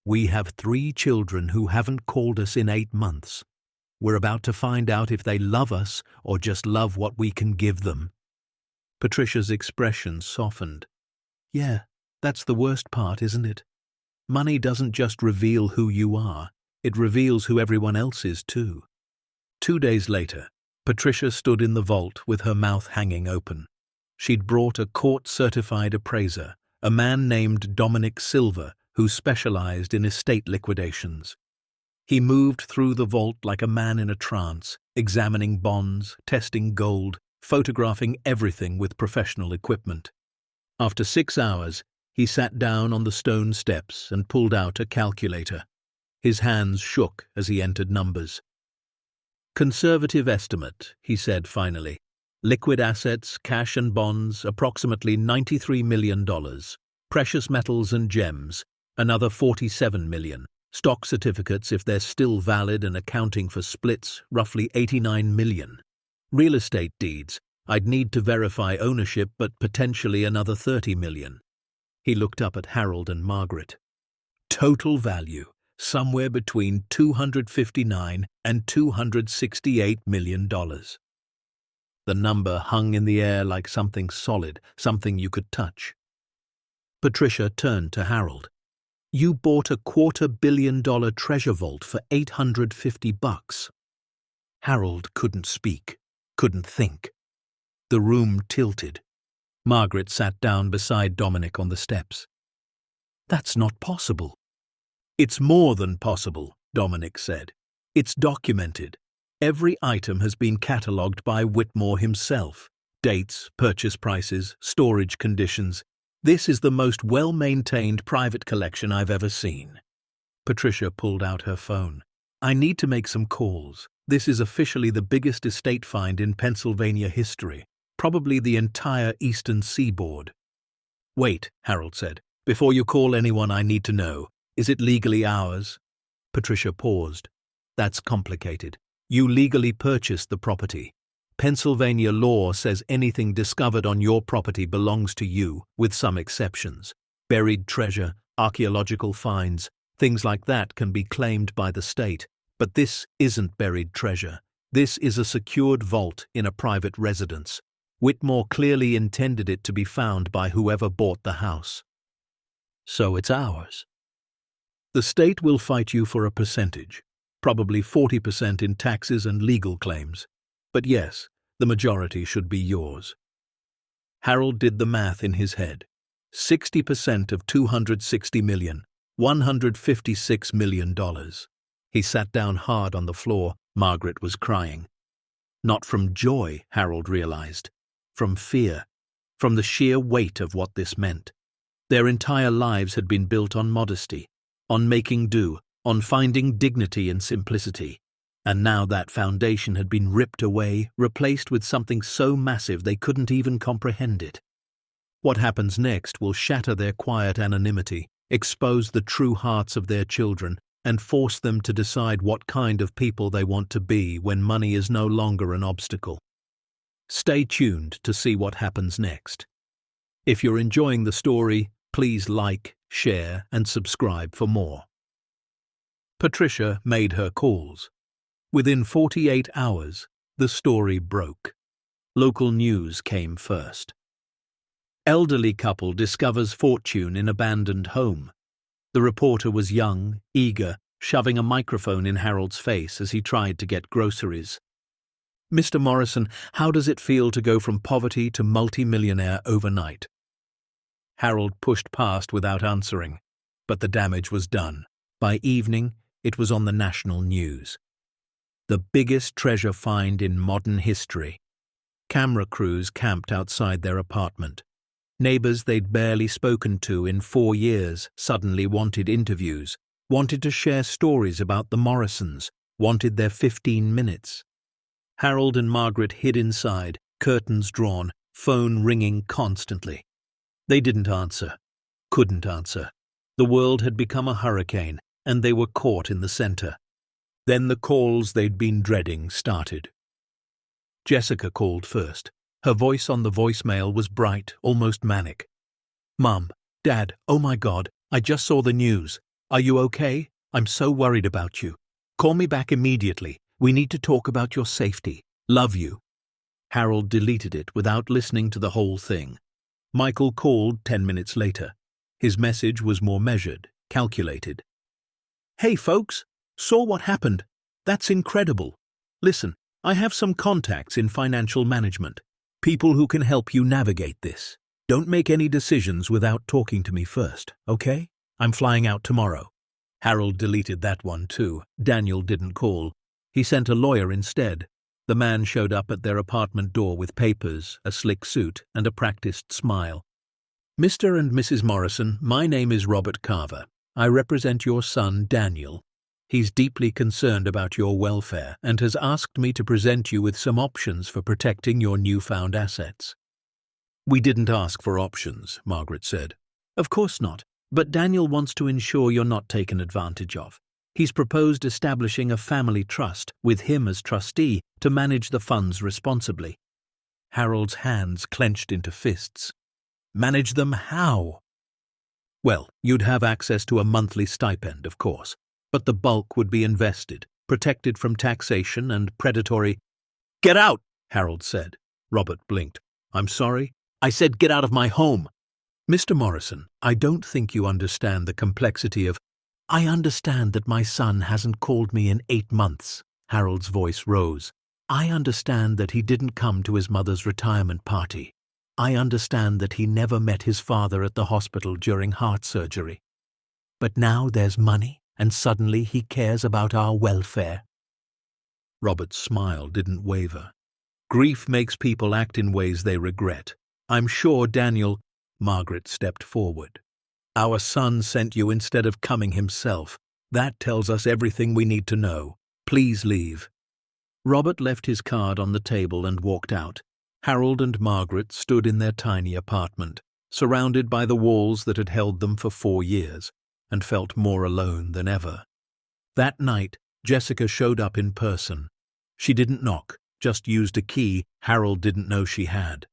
"We have 3 children who haven't called us in 8 months. We're about to find out if they love us or just love what we can give them." Patricia's expression softened. "Yeah, that's the worst part, isn't it? Money doesn't just reveal who you are, it reveals who everyone else is too." 2 days later, Patricia stood in the vault with her mouth hanging open. She'd brought a court-certified appraiser, a man named Dominic Silver, who specialized in estate liquidations. He moved through the vault like a man in a trance, examining bonds, testing gold, photographing everything with professional equipment. After 6 hours, he sat down on the stone steps and pulled out a calculator. His hands shook as he entered numbers. "Conservative estimate," he said finally. "Liquid assets, cash and bonds, approximately $93 million. Precious metals and gems, another $47 million. Stock certificates, if they're still valid and accounting for splits, roughly $89 million. Real estate deeds, I'd need to verify ownership, but potentially another $30 million. He looked up at Harold and Margaret. "Total value, somewhere between $259 and $268 million. The number hung in the air like something solid, something you could touch. Patricia turned to Harold. "You bought a $250 million treasure vault for $850. Harold couldn't speak, couldn't think. The room tilted. Margaret sat down beside Dominic on the steps. "That's not possible." "It's more than possible," Dominic said. "It's documented. Every item has been catalogued by Whitmore himself. Dates, purchase prices, storage conditions. This is the most well-maintained private collection I've ever seen." Patricia pulled out her phone. "I need to make some calls. This is officially the biggest estate find in Pennsylvania history, probably the entire eastern seaboard." "Wait," Harold said. "Before you call anyone, I need to know. Is it legally ours?" Patricia paused. "That's complicated. You legally purchased the property. Pennsylvania law says anything discovered on your property belongs to you, with some exceptions. Buried treasure, archaeological finds, things like that can be claimed by the state. But this isn't buried treasure. This is a secured vault in a private residence. Whitmore clearly intended it to be found by whoever bought the house. So it's ours. The state will fight you for a percentage, probably 40% in taxes and legal claims. But yes, the majority should be yours." Harold did the math in his head. 60% of $260 million, $156 million. He sat down hard on the floor. Margaret was crying. Not from joy, Harold realized. From fear. From the sheer weight of what this meant. Their entire lives had been built on modesty, on making do, on finding dignity in simplicity. And now that foundation had been ripped away, replaced with something so massive they couldn't even comprehend it. What happens next will shatter their quiet anonymity, expose the true hearts of their children, and force them to decide what kind of people they want to be when money is no longer an obstacle. Stay tuned to see what happens next. If you're enjoying the story, please like, share, and subscribe for more. Patricia made her calls. Within 48 hours, the story broke. Local news came first. Elderly couple discovers fortune in abandoned home. The reporter was young, eager, shoving a microphone in Harold's face as he tried to get groceries. "Mr. Morrison, how does it feel to go from poverty to multi-millionaire overnight?" Harold pushed past without answering, but the damage was done. By evening, it was on the national news. The biggest treasure find in modern history. Camera crews camped outside their apartment. Neighbors they'd barely spoken to in 4 years suddenly wanted interviews, wanted to share stories about the Morrisons, wanted their 15 minutes. Harold and Margaret hid inside, Curtains drawn, phone ringing constantly. They didn't answer. Couldn't answer. The world had become a hurricane, and they were caught in the center. Then the calls they'd been dreading started. Jessica called first. Her voice on the voicemail was bright, almost manic. "Mom, Dad, oh my God, I just saw the news. Are you okay? I'm so worried about you. Call me back immediately. We need to talk about your safety. Love you." Harold deleted it without listening to the whole thing. Michael called 10 minutes later. His message was more measured, calculated. "Hey folks, saw what happened. That's incredible. Listen, I have some contacts in financial management. People who can help you navigate this. Don't make any decisions without talking to me first, okay? I'm flying out tomorrow." Harold deleted that one too. Daniel didn't call. He sent a lawyer instead. The man showed up at their apartment door with papers, a slick suit, and a practiced smile. "Mr. and Mrs. Morrison, my name is Robert Carver. I represent your son, Daniel. He's deeply concerned about your welfare and has asked me to present you with some options for protecting your newfound assets." "We didn't ask for options," Margaret said. "Of course not, but Daniel wants to ensure you're not taken advantage of. He's proposed establishing a family trust, with him as trustee, to manage the funds responsibly." Harold's hands clenched into fists. "Manage them how?" "Well, you'd have access to a monthly stipend, of course, but the bulk would be invested, protected from taxation and predatory—" "Get out!" Harold said. Robert blinked. "I'm sorry? I said get out of my home." "Mr. Morrison, I don't think you understand the complexity of—" "I understand that my son hasn't called me in 8 months." Harold's voice rose. "I understand that he didn't come to his mother's retirement party. I understand that he never met his father at the hospital during heart surgery. But now there's money, and suddenly he cares about our welfare." Robert's smile didn't waver. "Grief makes people act in ways they regret. I'm sure Daniel—" Margaret stepped forward. "Our son sent you instead of coming himself. That tells us everything we need to know. Please leave." Robert left his card on the table and walked out. Harold and Margaret stood in their tiny apartment, surrounded by the walls that had held them for 4 years, and felt more alone than ever. That night, Jessica showed up in person. She didn't knock, just used a key Harold didn't know she had.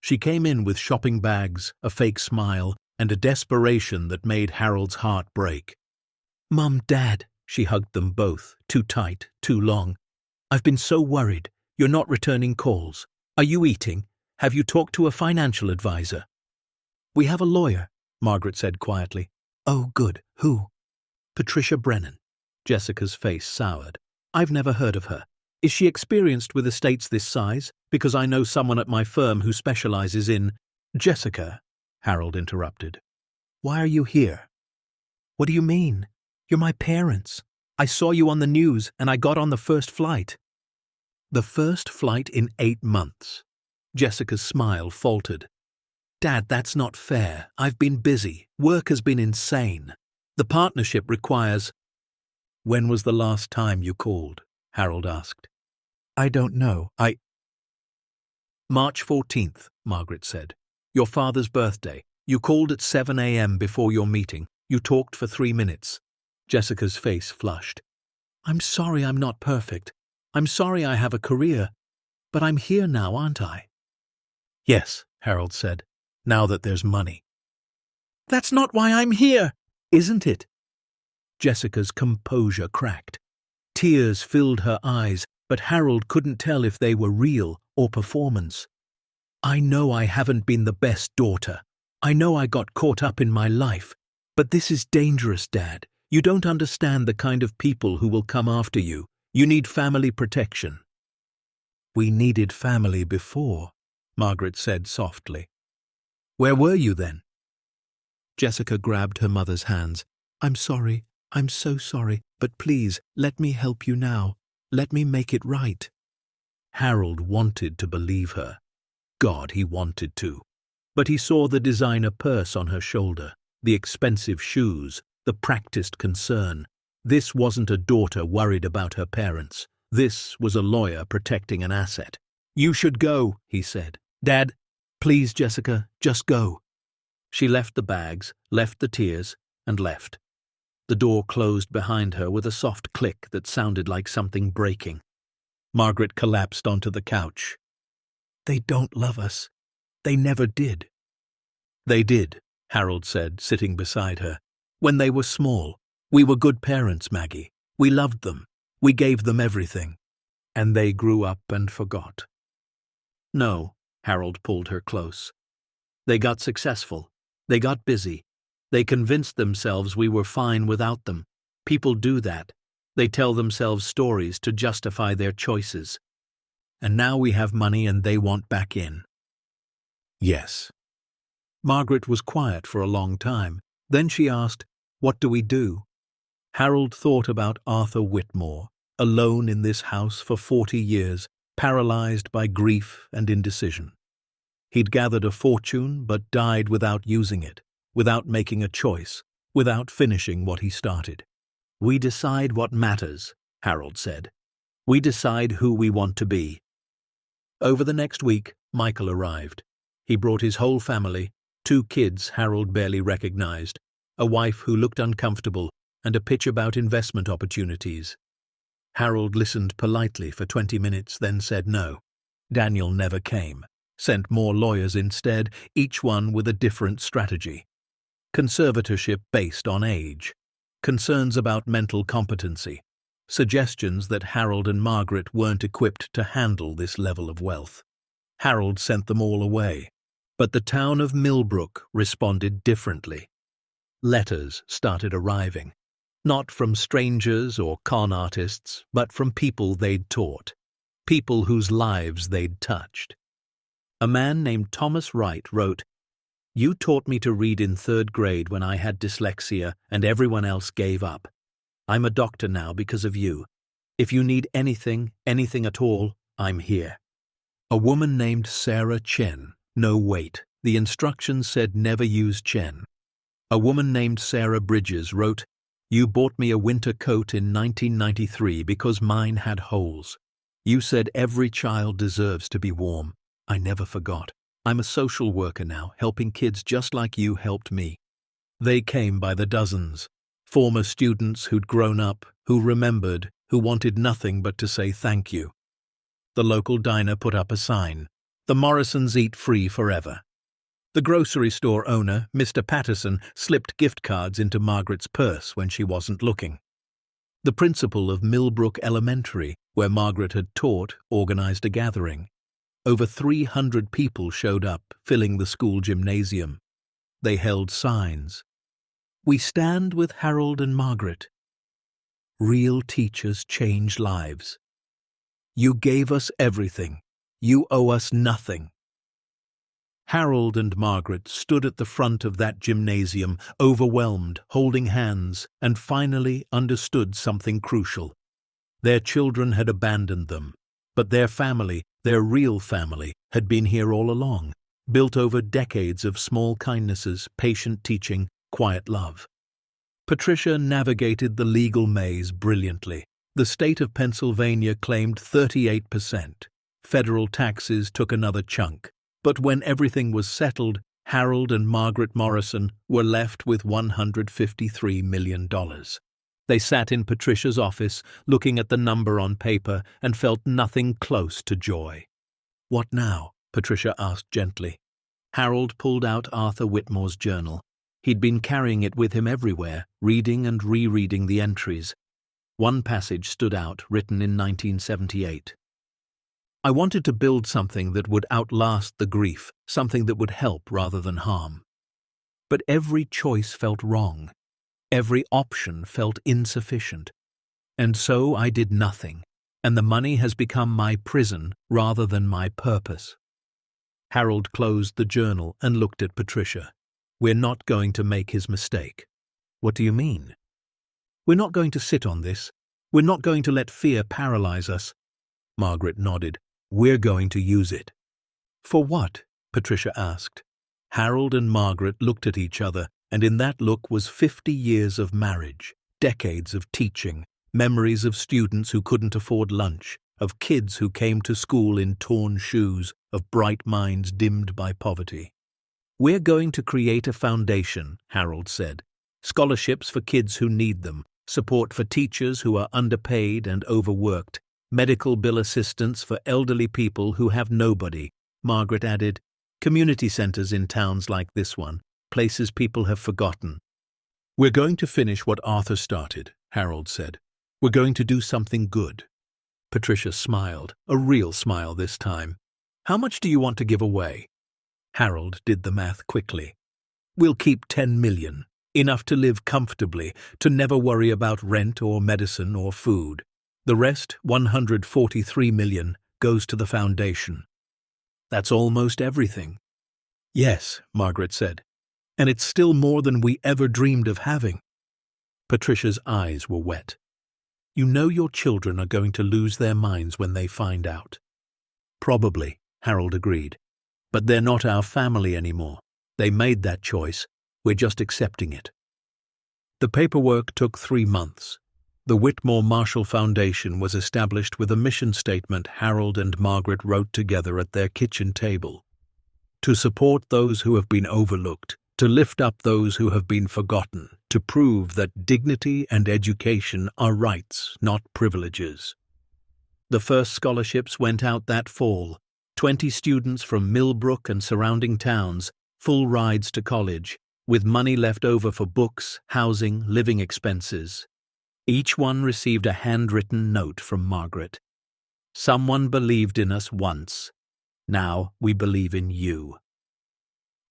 She came in with shopping bags, a fake smile, and a desperation that made Harold's heart break. "Mum, Dad," she hugged them both, too tight, too long. "I've been so worried. You're not returning calls. Are you eating? Have you talked to a financial advisor?" "We have a lawyer," Margaret said quietly. "Oh, good. Who?" "Patricia Brennan." Jessica's face soured. "I've never heard of her. Is she experienced with estates this size? Because I know someone at my firm who specializes in—" "Jessica," Harold interrupted. "Why are you here?" "What do you mean? You're my parents. I saw you on the news and I got on the first flight." "The first flight in 8 months." Jessica's smile faltered. "Dad, that's not fair. I've been busy. Work has been insane. The partnership requires—" "When was the last time you called?" Harold asked. "I don't know. March 14th, Margaret said. "Your father's birthday. You called at 7 a.m. before your meeting. You talked for 3 minutes. Jessica's face flushed. "I'm sorry I'm not perfect. I'm sorry I have a career. But I'm here now, aren't I?" "Yes," Harold said, "now that there's money." "That's not why I'm here!" "Isn't it?" Jessica's composure cracked. Tears filled her eyes, but Harold couldn't tell if they were real or performance. "I know I haven't been the best daughter. I know I got caught up in my life. But this is dangerous, Dad. You don't understand the kind of people who will come after you. You need family protection." "We needed family before," Margaret said softly. "Where were you then?" Jessica grabbed her mother's hands. "I'm sorry. I'm so sorry. But please, let me help you now. Let me make it right." Harold wanted to believe her. God, he wanted to. But he saw the designer purse on her shoulder, the expensive shoes, the practiced concern. This wasn't a daughter worried about her parents. This was a lawyer protecting an asset. "You should go," he said. "Dad, please, Jessica, just go." She left the bags, left the tears, and left. The door closed behind her with a soft click that sounded like something breaking. Margaret collapsed onto the couch. "They don't love us. They never did." "They did," Harold said, sitting beside her. "When they were small. We were good parents, Maggie. We loved them. We gave them everything. And they grew up and forgot." "No," Harold pulled her close. "They got successful. They got busy. They convinced themselves we were fine without them. People do that. They tell themselves stories to justify their choices. And now we have money and they want back in." "Yes." Margaret was quiet for a long time. Then she asked, "What do we do?" Harold thought about Arthur Whitmore, alone in this house for 40 years, paralyzed by grief and indecision. He'd gathered a fortune but died without using it, without making a choice, without finishing what he started. "We decide what matters," Harold said. "We decide who we want to be." Over the next week, Michael arrived. He brought his whole family, 2 kids Harold barely recognized, a wife who looked uncomfortable, and a pitch about investment opportunities. Harold listened politely for 20 minutes, then said no. Daniel never came, sent more lawyers instead, each one with a different strategy. Conservatorship based on age, concerns about mental competency, suggestions that Harold and Margaret weren't equipped to handle this level of wealth. Harold sent them all away, but the town of Millbrook responded differently. Letters started arriving, not from strangers or con artists, but from people they'd taught, people whose lives they'd touched. A man named Thomas Wright wrote, "You taught me to read in 3rd grade when I had dyslexia and everyone else gave up. I'm a doctor now because of you. If you need anything at all, I'm here." A woman named Sarah Chen. No, wait. The instructions said never use Chen. A woman named Sarah Bridges wrote, "You bought me a winter coat in 1993 because mine had holes. You said every child deserves to be warm. I never forgot. I'm a social worker now, helping kids just like you helped me." They came by the dozens. Former students who'd grown up, who remembered, who wanted nothing but to say thank you. The local diner put up a sign, "The Morrisons eat free forever." The grocery store owner, Mr. Patterson, slipped gift cards into Margaret's purse when she wasn't looking. The principal of Millbrook Elementary, where Margaret had taught, organized a gathering. Over 300 people showed up, filling the school gymnasium. They held signs. "We stand with Harold and Margaret. Real teachers change lives. You gave us everything. You owe us nothing." Harold and Margaret stood at the front of that gymnasium, overwhelmed, holding hands, and finally understood something crucial. Their children had abandoned them, but their family, their real family, had been here all along, built over decades of small kindnesses, patient teaching, quiet love. Patricia navigated the legal maze brilliantly. The state of Pennsylvania claimed 38%. Federal taxes took another chunk. But when everything was settled, Harold and Margaret Morrison were left with $153 million. They sat in Patricia's office, looking at the number on paper, and felt nothing close to joy. "What now?" Patricia asked gently. Harold pulled out Arthur Whitmore's journal. He'd been carrying it with him everywhere, reading and rereading the entries. One passage stood out, written in 1978. "I wanted to build something that would outlast the grief, something that would help rather than harm. But every choice felt wrong. Every option felt insufficient. And so I did nothing, and the money has become my prison rather than my purpose." Harold closed the journal and looked at Patricia. "We're not going to make his mistake." "What do you mean?" "We're not going to sit on this. We're not going to let fear paralyze us." Margaret nodded. "We're going to use it." "For what?" Patricia asked. Harold and Margaret looked at each other, and in that look was 50 years of marriage, decades of teaching, memories of students who couldn't afford lunch, of kids who came to school in torn shoes, of bright minds dimmed by poverty. "We're going to create a foundation," Harold said. "Scholarships for kids who need them, support for teachers who are underpaid and overworked, medical bill assistance for elderly people who have nobody," Margaret added. "Community centers in towns like this one, places people have forgotten." "We're going to finish what Arthur started," Harold said. "We're going to do something good." Patricia smiled, a real smile this time. "How much do you want to give away?" Harold did the math quickly. "We'll keep 10 million, enough to live comfortably, to never worry about rent or medicine or food. The rest, 143 million, goes to the foundation." "That's almost everything." "Yes," Margaret said, "and it's still more than we ever dreamed of having." Patricia's eyes were wet. "You know your children are going to lose their minds when they find out." "Probably," Harold agreed. "But they're not our family anymore. They made that choice. We're just accepting it." The paperwork took 3 months. The Whitmore Marshall Foundation was established with a mission statement Harold and Margaret wrote together at their kitchen table. "To support those who have been overlooked, to lift up those who have been forgotten, to prove that dignity and education are rights, not privileges." The first scholarships went out that fall. 20 students from Millbrook and surrounding towns, full rides to college, with money left over for books, housing, living expenses. Each one received a handwritten note from Margaret. "Someone believed in us once. Now we believe in you."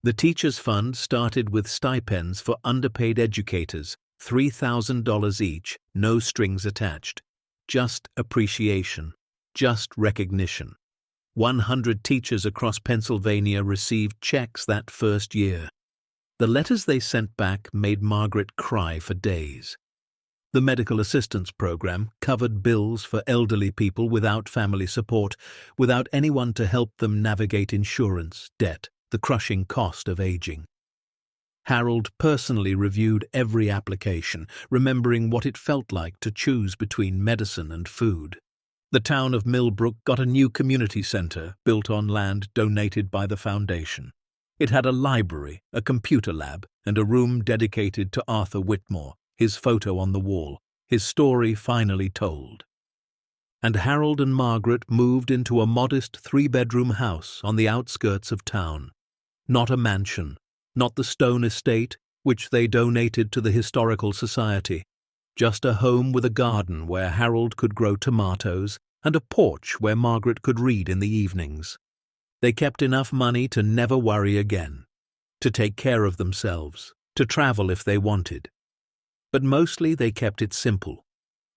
The Teachers Fund started with stipends for underpaid educators, $3,000 each, no strings attached. Just appreciation, just recognition. 100 teachers across Pennsylvania received checks that first year. The letters they sent back made Margaret cry for days. The medical assistance program covered bills for elderly people without family support, without anyone to help them navigate insurance, debt, the crushing cost of aging. Harold personally reviewed every application, remembering what it felt like to choose between medicine and food. The town of Millbrook got a new community center built on land donated by the foundation. It had a library, a computer lab, and a room dedicated to Arthur Whitmore, his photo on the wall, his story finally told. And Harold and Margaret moved into a modest 3-bedroom house on the outskirts of town. Not a mansion, not the stone estate, which they donated to the Historical Society. Just a home with a garden where Harold could grow tomatoes and a porch where Margaret could read in the evenings. They kept enough money to never worry again, to take care of themselves, to travel if they wanted. But mostly they kept it simple,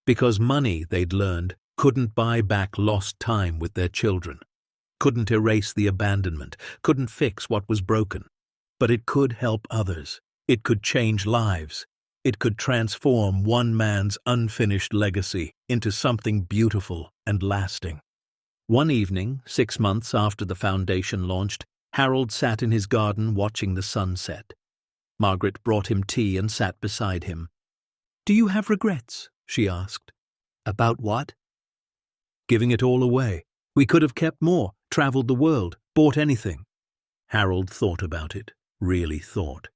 because money, they'd learned, couldn't buy back lost time with their children, couldn't erase the abandonment, couldn't fix what was broken. But it could help others. It could change lives. It could transform one man's unfinished legacy into something beautiful and lasting. One evening, 6 months after the foundation launched, Harold sat in his garden watching the sunset. Margaret brought him tea and sat beside him. "Do you have regrets?" she asked. "About what?" "Giving it all away. We could have kept more, traveled the world, bought anything." Harold thought about it, really thought.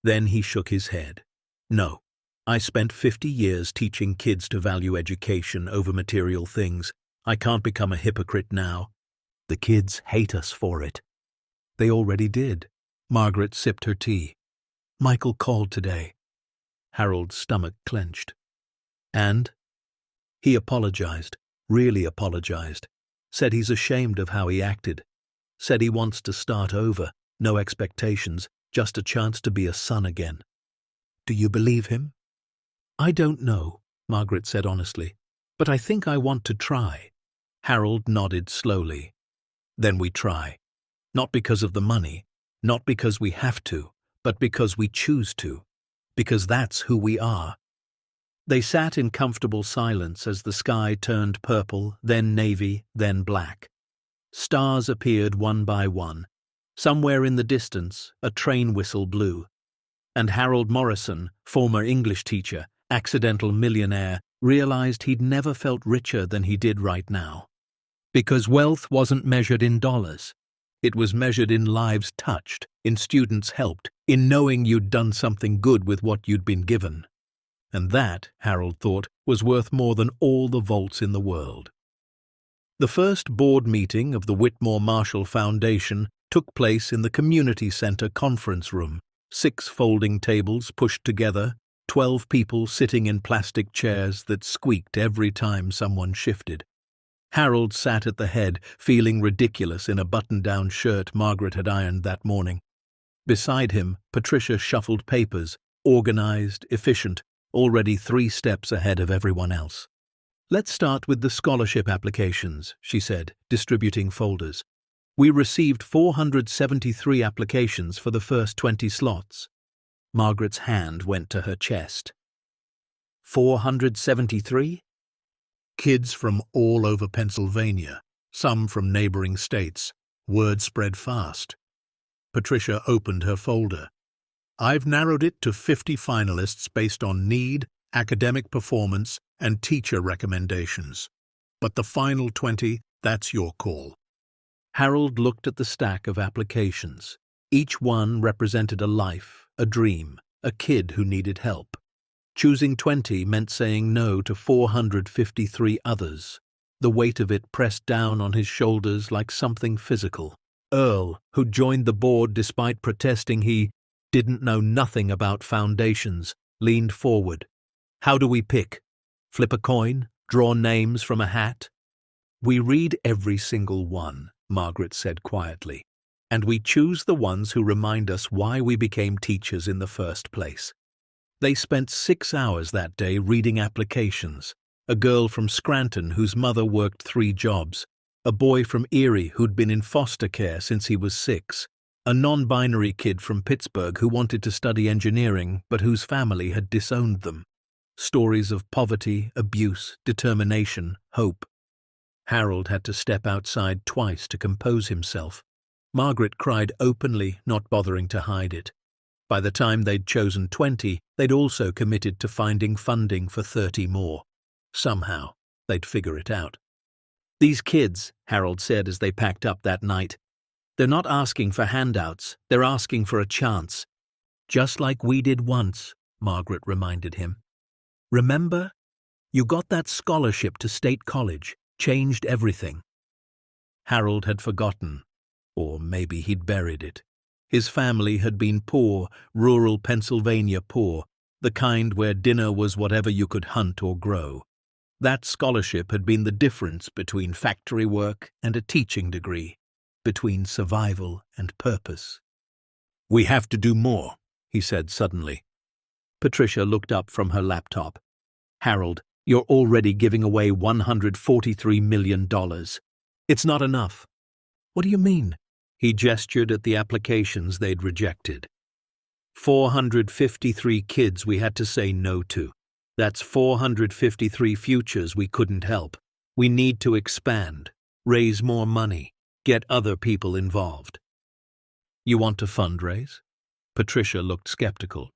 Then he shook his head. "No, I spent 50 years teaching kids to value education over material things. I can't become a hypocrite now. The kids hate us for it." "They already did." Margaret sipped her tea. "Michael called today." Harold's stomach clenched. "And?" "He apologized, really apologized. Said he's ashamed of how he acted. Said he wants to start over, no expectations, just a chance to be a son again." "Do you believe him?" "I don't know," Margaret said honestly, "but I think I want to try." Harold nodded slowly. "Then we try. Not because of the money, not because we have to, but because we choose to. Because that's who we are." They sat in comfortable silence as the sky turned purple, then navy, then black. Stars appeared one by one. Somewhere in the distance, a train whistle blew. And Harold Morrison, former English teacher, accidental millionaire, realized he'd never felt richer than he did right now. Because wealth wasn't measured in dollars. It was measured in lives touched, in students helped, in knowing you'd done something good with what you'd been given. And that, Harold thought, was worth more than all the vaults in the world. The first board meeting of the Whitmore Marshall Foundation took place in the Community Center conference room. 6 folding tables pushed together, 12 people sitting in plastic chairs that squeaked every time someone shifted. Harold sat at the head, feeling ridiculous in a button-down shirt Margaret had ironed that morning. Beside him, Patricia shuffled papers, organized, efficient, already 3 steps ahead of everyone else. "Let's start with the scholarship applications," she said, distributing folders. "We received 473 applications for the first 20 slots." Margaret's hand went to her chest. 473? Kids from all over Pennsylvania, some from neighboring states. Word spread fast. Patricia opened her folder. "I've narrowed it to 50 finalists based on need, academic performance, and teacher recommendations. But the final 20, that's your call." Harold looked at the stack of applications. Each one represented a life, a dream, a kid who needed help. Choosing 20 meant saying no to 453 others. The weight of it pressed down on his shoulders like something physical. Earl, who joined the board despite protesting he didn't know nothing about foundations, leaned forward. "How do we pick? Flip a coin? Draw names from a hat?" "We read every single one," Margaret said quietly, "and we choose the ones who remind us why we became teachers in the first place." They spent 6 hours that day reading applications. A girl from Scranton whose mother worked 3 jobs, a boy from Erie who'd been in foster care since he was 6, a non-binary kid from Pittsburgh who wanted to study engineering but whose family had disowned them. Stories of poverty, abuse, determination, hope. Harold had to step outside twice to compose himself. Margaret cried openly, not bothering to hide it. By the time they'd chosen 20, they'd also committed to finding funding for 30 more. Somehow, they'd figure it out. "These kids," Harold said as they packed up that night, "they're not asking for handouts, they're asking for a chance." "Just like we did once," Margaret reminded him. "Remember? You got that scholarship to State College, changed everything." Harold had forgotten, or maybe he'd buried it. His family had been poor, rural Pennsylvania poor, the kind where dinner was whatever you could hunt or grow. That scholarship had been the difference between factory work and a teaching degree, between survival and purpose. "We have to do more," he said suddenly. Patricia looked up from her laptop. "Harold, you're already giving away $143 million. It's not enough." "What do you mean?" He gestured at the applications they'd rejected. 453 kids we had to say no to. That's 453 futures we couldn't help. We need to expand, raise more money, get other people involved." "You want to fundraise?" Patricia looked skeptical.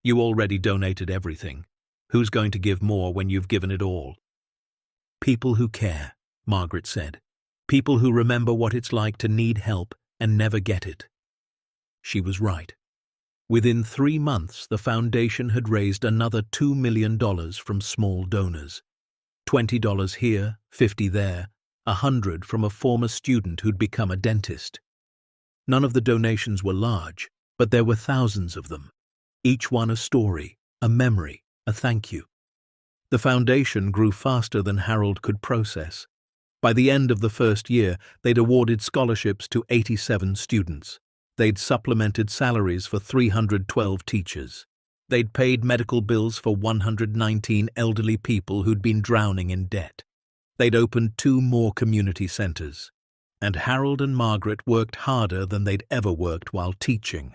"You already donated everything. Who's going to give more when you've given it all?" "People who care," Margaret said. "People who remember what it's like to need help and never get it." She was right. Within 3 months, the foundation had raised another $2 million from small donors. $20 here, $50 there, $100 from a former student who'd become a dentist. None of the donations were large, but there were thousands of them. Each one a story, a memory, a thank you. The foundation grew faster than Harold could process. By the end of the first year, they'd awarded scholarships to 87 students. They'd supplemented salaries for 312 teachers. They'd paid medical bills for 119 elderly people who'd been drowning in debt. They'd opened 2 more community centers. And Harold and Margaret worked harder than they'd ever worked while teaching.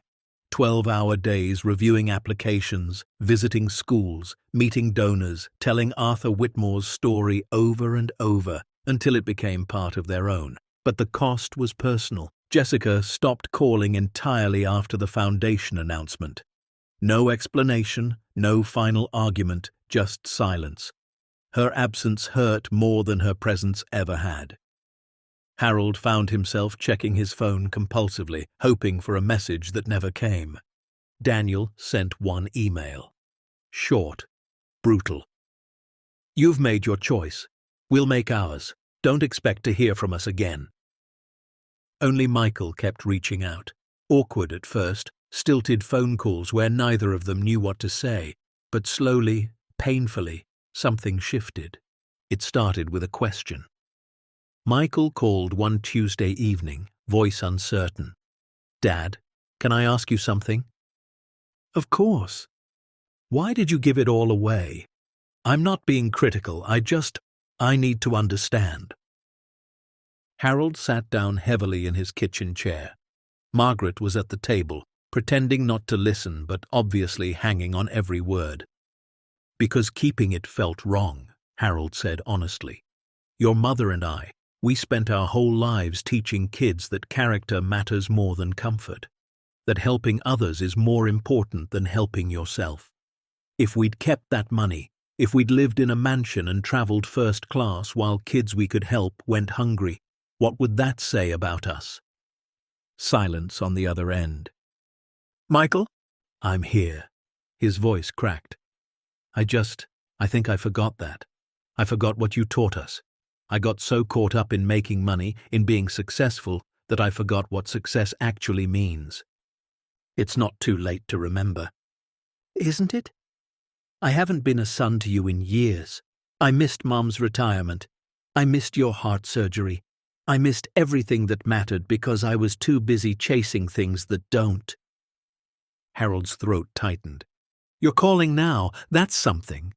12-hour days reviewing applications, visiting schools, meeting donors, telling Arthur Whitmore's story over and over, until it became part of their own. But the cost was personal. Jessica stopped calling entirely after the foundation announcement. No explanation, no final argument, just silence. Her absence hurt more than her presence ever had. Harold found himself checking his phone compulsively, hoping for a message that never came. Daniel sent one email. Short, brutal. "You've made your choice. We'll make ours. Don't expect to hear from us again." Only Michael kept reaching out. Awkward at first, stilted phone calls where neither of them knew what to say, but slowly, painfully, something shifted. It started with a question. Michael called one Tuesday evening, voice uncertain. "Dad, can I ask you something?" "Of course." "Why did you give it all away?" "I'm not being critical, I need to understand." Harold sat down heavily in his kitchen chair. Margaret was at the table, pretending not to listen but obviously hanging on every word. "Because keeping it felt wrong," Harold said honestly. "Your mother and we spent our whole lives teaching kids that character matters more than comfort, that helping others is more important than helping yourself. If we'd kept that money, if we'd lived in a mansion and traveled first class while kids we could help went hungry, what would that say about us?" Silence on the other end. "Michael?" "I'm here." His voice cracked. I think I forgot that. I forgot what you taught us. I got so caught up in making money, in being successful, that I forgot what success actually means." "It's not too late to remember." "Isn't it? I haven't been a son to you in years. I missed Mom's retirement. I missed your heart surgery. I missed everything that mattered because I was too busy chasing things that don't." Harold's throat tightened. "You're calling now, that's something."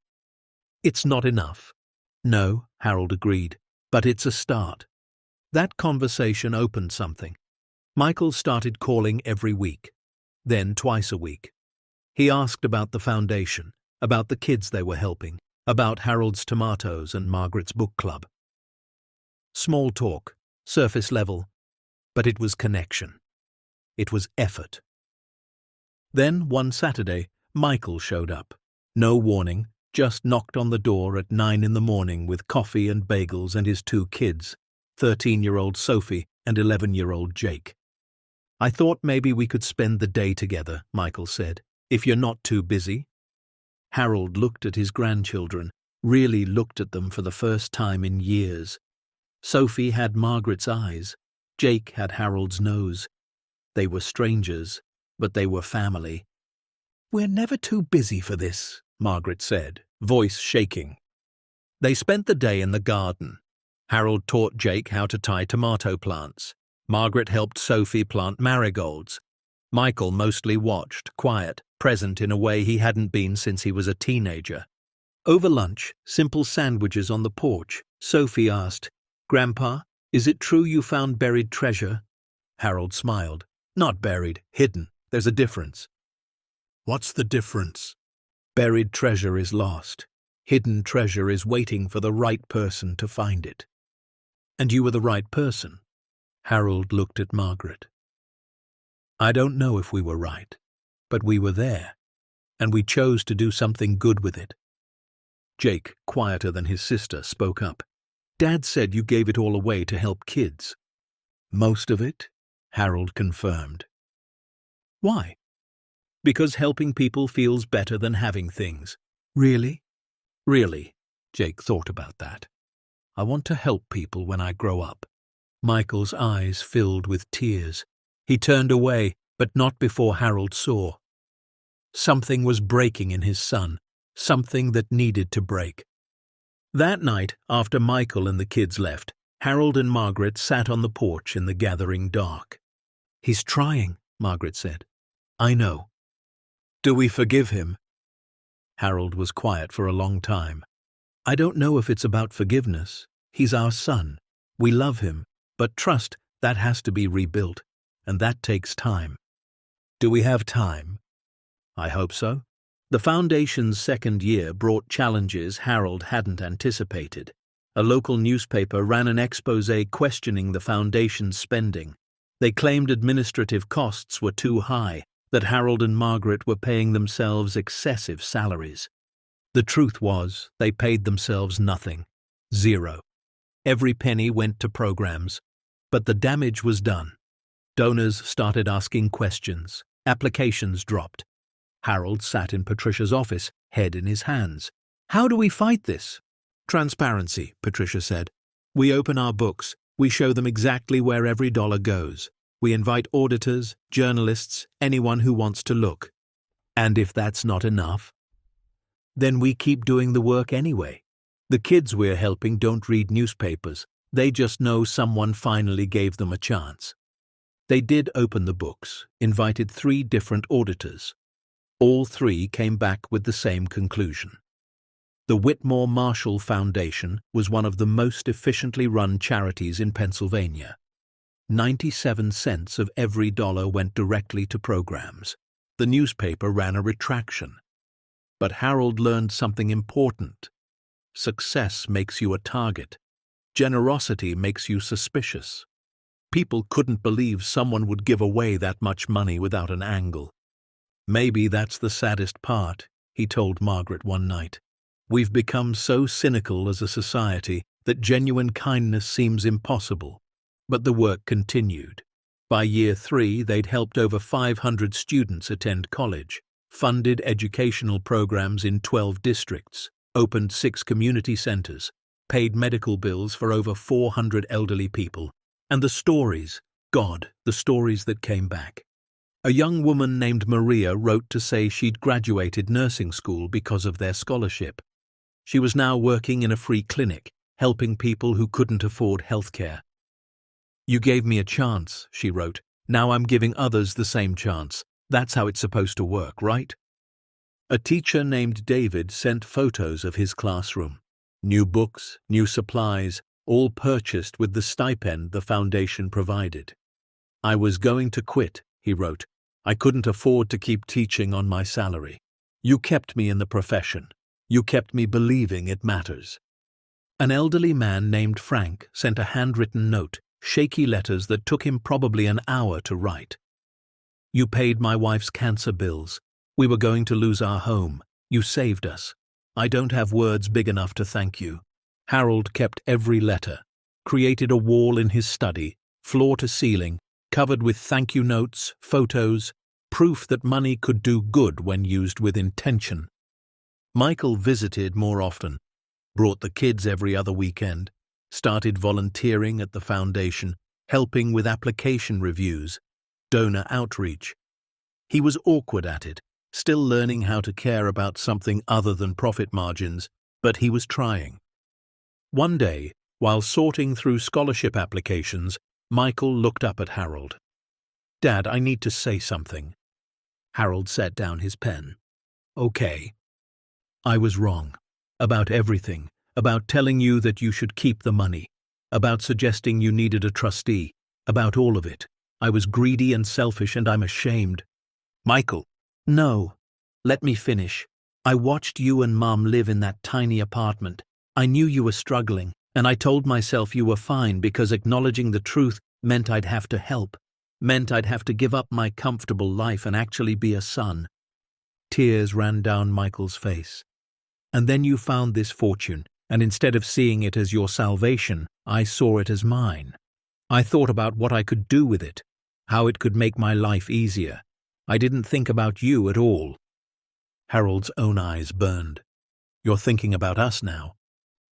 "It's not enough." "No," Harold agreed, "but it's a start." That conversation opened something. Michael started calling every week, then twice a week. He asked about the foundation, about the kids they were helping, about Harold's tomatoes and Margaret's book club. Small talk, surface level, but it was connection. It was effort. Then, one Saturday, Michael showed up. No warning, just knocked on the door at 9 in the morning with coffee and bagels and his 2 kids, 13-year-old Sophie and 11-year-old Jake. "I thought maybe we could spend the day together," Michael said, "if you're not too busy." Harold looked at his grandchildren, really looked at them for the first time in years. Sophie had Margaret's eyes. Jake had Harold's nose. They were strangers, but they were family. "We're never too busy for this," Margaret said, voice shaking. They spent the day in the garden. Harold taught Jake how to tie tomato plants. Margaret helped Sophie plant marigolds. Michael mostly watched, quiet, present in a way he hadn't been since he was a teenager. Over lunch, simple sandwiches on the porch, Sophie asked, "Grandpa, is it true you found buried treasure?" Harold smiled. "Not buried, hidden. There's a difference." "What's the difference?" "Buried treasure is lost. Hidden treasure is waiting for the right person to find it." "And you were the right person?" Harold looked at Margaret. "I don't know if we were right, but we were there, and we chose to do something good with it." Jake, quieter than his sister, spoke up. "Dad said you gave it all away to help kids." "Most of it," Harold confirmed. "Why?" "Because helping people feels better than having things." "Really?" "Really." Jake thought about that. "I want to help people when I grow up." Michael's eyes filled with tears. He turned away, but not before Harold saw. Something was breaking in his son, something that needed to break. That night, after Michael and the kids left, Harold and Margaret sat on the porch in the gathering dark. "He's trying," Margaret said. "I know." "Do we forgive him?" Harold was quiet for a long time. "I don't know if it's about forgiveness. He's our son. We love him, but trust, that has to be rebuilt, and that takes time." "Do we have time?" "I hope so." The foundation's second year brought challenges Harold hadn't anticipated. A local newspaper ran an exposé questioning the foundation's spending. They claimed administrative costs were too high, that Harold and Margaret were paying themselves excessive salaries. The truth was, they paid themselves nothing. Zero. Every penny went to programs. But the damage was done. Donors started asking questions. Applications dropped. Harold sat in Patricia's office, head in his hands. "How do we fight this?" "Transparency," Patricia said. "We open our books. We show them exactly where every dollar goes. We invite auditors, journalists, anyone who wants to look. And if that's not enough, then we keep doing the work anyway. The kids we're helping don't read newspapers. They just know someone finally gave them a chance." They did open the books, invited 3 different auditors. All 3 came back with the same conclusion. The Whitmore Marshall Foundation was one of the most efficiently run charities in Pennsylvania. 97 cents of every dollar went directly to programs. The newspaper ran a retraction. But Harold learned something important. Success makes you a target. Generosity makes you suspicious. People couldn't believe someone would give away that much money without an angle. "Maybe that's the saddest part," he told Margaret one night. "We've become so cynical as a society that genuine kindness seems impossible." But the work continued. By year 3, they'd helped over 500 students attend college, funded educational programs in 12 districts, opened 6 community centers, paid medical bills for over 400 elderly people. And the stories, the stories that came back. A young woman named Maria wrote to say she'd graduated nursing school because of their scholarship. She was now working in a free clinic, helping people who couldn't afford health care. "You gave me a chance," she wrote. "Now I'm giving others the same chance. That's how it's supposed to work, right?" A teacher named David sent photos of his classroom. New books, new supplies, all purchased with the stipend the foundation provided. "I was going to quit," he wrote. "I couldn't afford to keep teaching on my salary. You kept me in the profession. You kept me believing it matters." An elderly man named Frank sent a handwritten note, shaky letters that took him probably an hour to write. "You paid my wife's cancer bills. We were going to lose our home. You saved us. I don't have words big enough to thank you." Harold kept every letter, created a wall in his study, floor to ceiling, covered with thank you notes, photos, proof that money could do good when used with intention. Michael visited more often, brought the kids every other weekend, started volunteering at the foundation, helping with application reviews, donor outreach. He was awkward at it, still learning how to care about something other than profit margins, but he was trying. One day, while sorting through scholarship applications, Michael looked up at Harold. "Dad, I need to say something." Harold set down his pen. "Okay. I was wrong. About everything. About telling you that you should keep the money. About suggesting you needed a trustee. About all of it. I was greedy and selfish, and I'm ashamed." "Michael." "No. Let me finish. I watched you and Mom live in that tiny apartment. I knew you were struggling, and I told myself you were fine because acknowledging the truth meant I'd have to help, meant I'd have to give up my comfortable life and actually be a son." Tears ran down Michael's face. "And then you found this fortune, and instead of seeing it as your salvation, I saw it as mine. I thought about what I could do with it, how it could make my life easier. I didn't think about you at all." Harold's own eyes burned. "You're thinking about us now.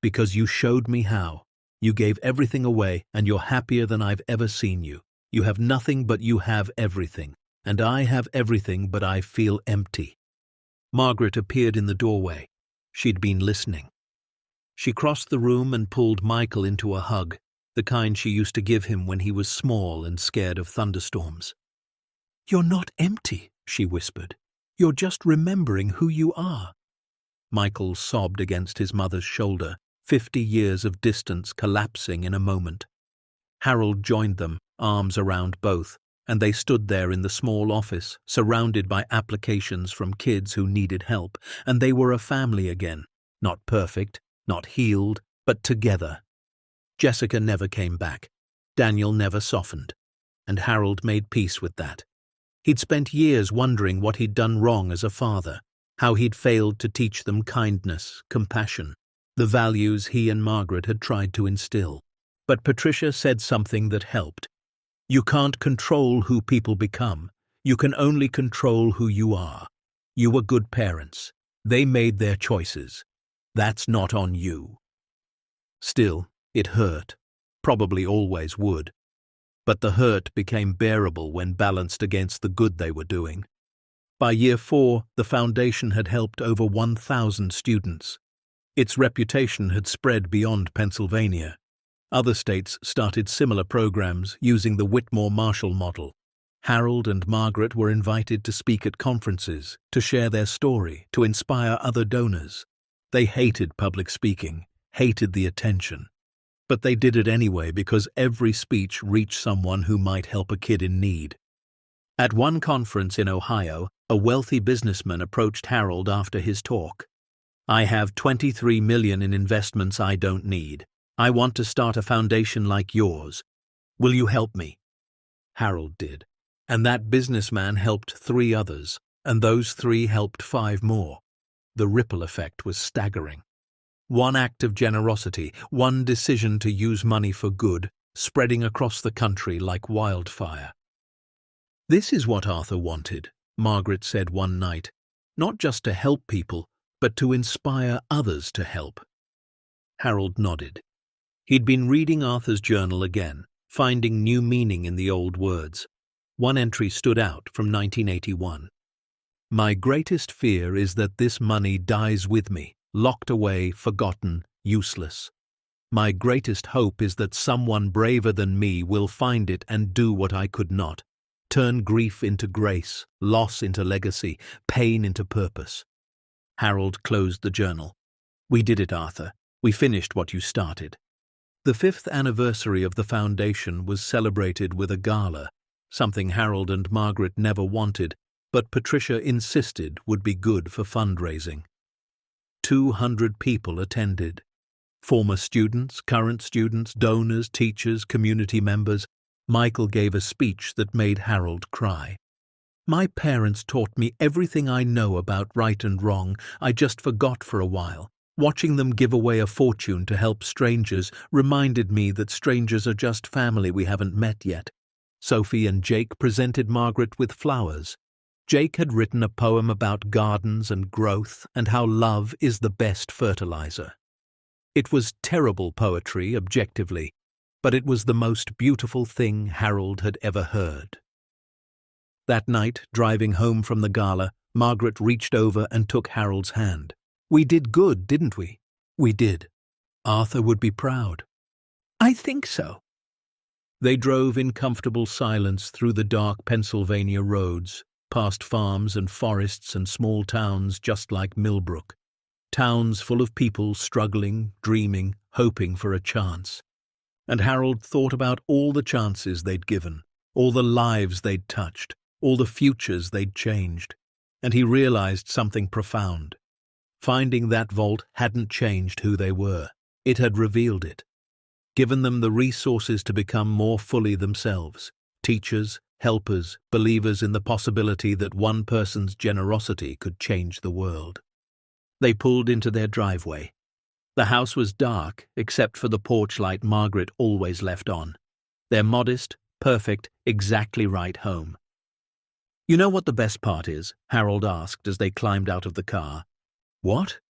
Because you showed me how. You gave everything away, and you're happier than I've ever seen you. You have nothing, but you have everything. And I have everything, but I feel empty." Margaret appeared in the doorway. She'd been listening. She crossed the room and pulled Michael into a hug, the kind she used to give him when he was small and scared of thunderstorms. "You're not empty," she whispered. "You're just remembering who you are." Michael sobbed against his mother's shoulder, 50 years of distance collapsing in a moment. Harold joined them, arms around both, and they stood there in the small office, surrounded by applications from kids who needed help, and they were a family again, not perfect, not healed, but together. Jessica never came back. Daniel never softened, and Harold made peace with that. He'd spent years wondering what he'd done wrong as a father, how he'd failed to teach them kindness, compassion, the values he and Margaret had tried to instill. But Patricia said something that helped. You can't control who people become. You can only control who you are. You were good parents. They made their choices. That's not on you. Still, it hurt. Probably always would. But the hurt became bearable when balanced against the good they were doing. By year 4, the foundation had helped over 1,000 students. Its reputation had spread beyond Pennsylvania. Other states started similar programs using the Whitmore-Marshall model. Harold and Margaret were invited to speak at conferences, to share their story, to inspire other donors. They hated public speaking, hated the attention. But they did it anyway because every speech reached someone who might help a kid in need. At one conference in Ohio, a wealthy businessman approached Harold after his talk. I have $23 million in investments I don't need. I want to start a foundation like yours. Will you help me? Harold did. And that businessman helped 3 others, and those 3 helped 5 more. The ripple effect was staggering. One act of generosity, one decision to use money for good, spreading across the country like wildfire. This is what Arthur wanted, Margaret said one night. Not just to help people, but to inspire others to help. Harold nodded. He'd been reading Arthur's journal again, finding new meaning in the old words. One entry stood out from 1981. My greatest fear is that this money dies with me, locked away, forgotten, useless. My greatest hope is that someone braver than me will find it and do what I could not. Turn grief into grace, loss into legacy, pain into purpose. Harold closed the journal. We did it, Arthur. We finished what you started. The 5th anniversary of the foundation was celebrated with a gala, something Harold and Margaret never wanted, but Patricia insisted would be good for fundraising. 200 people attended. Former students, current students, donors, teachers, community members. Michael gave a speech that made Harold cry. My parents taught me everything I know about right and wrong. I just forgot for a while. Watching them give away a fortune to help strangers reminded me that strangers are just family we haven't met yet. Sophie and Jake presented Margaret with flowers. Jake had written a poem about gardens and growth and how love is the best fertilizer. It was terrible poetry, objectively, but it was the most beautiful thing Harold had ever heard. That night, driving home from the gala, Margaret reached over and took Harold's hand. We did good, didn't we? We did. Arthur would be proud. I think so. They drove in comfortable silence through the dark Pennsylvania roads, past farms and forests and small towns just like Millbrook. Towns full of people struggling, dreaming, hoping for a chance. And Harold thought about all the chances they'd given, all the lives they'd touched, all the futures they'd changed. And he realized something profound. Finding that vault hadn't changed who they were. It had revealed it. Given them the resources to become more fully themselves, teachers, helpers, believers in the possibility that one person's generosity could change the world. They pulled into their driveway. The house was dark, except for the porch light Margaret always left on. Their modest, perfect, exactly right home. You know what the best part is? Harold asked as they climbed out of the car. What?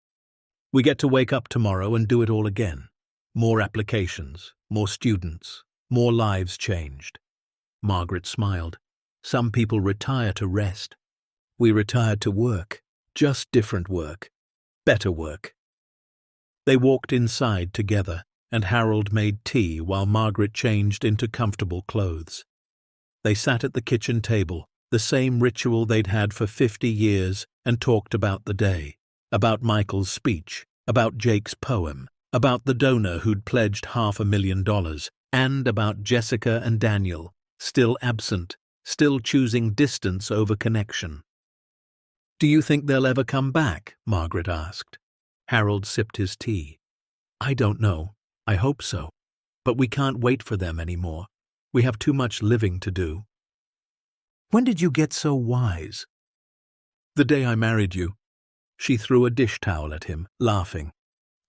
We get to wake up tomorrow and do it all again. More applications, more students, more lives changed. Margaret smiled. Some people retire to rest. We retired to work, just different work, better work. They walked inside together, and Harold made tea while Margaret changed into comfortable clothes. They sat at the kitchen table, the same ritual they'd had for 50 years, and talked about the day, about Michael's speech, about Jake's poem, about the donor who'd pledged $500,000, and about Jessica and Daniel, still absent, still choosing distance over connection. Do you think they'll ever come back? Margaret asked. Harold sipped his tea. I don't know. I hope so. But we can't wait for them anymore. We have too much living to do. When did you get so wise? The day I married you. She threw a dish towel at him, laughing.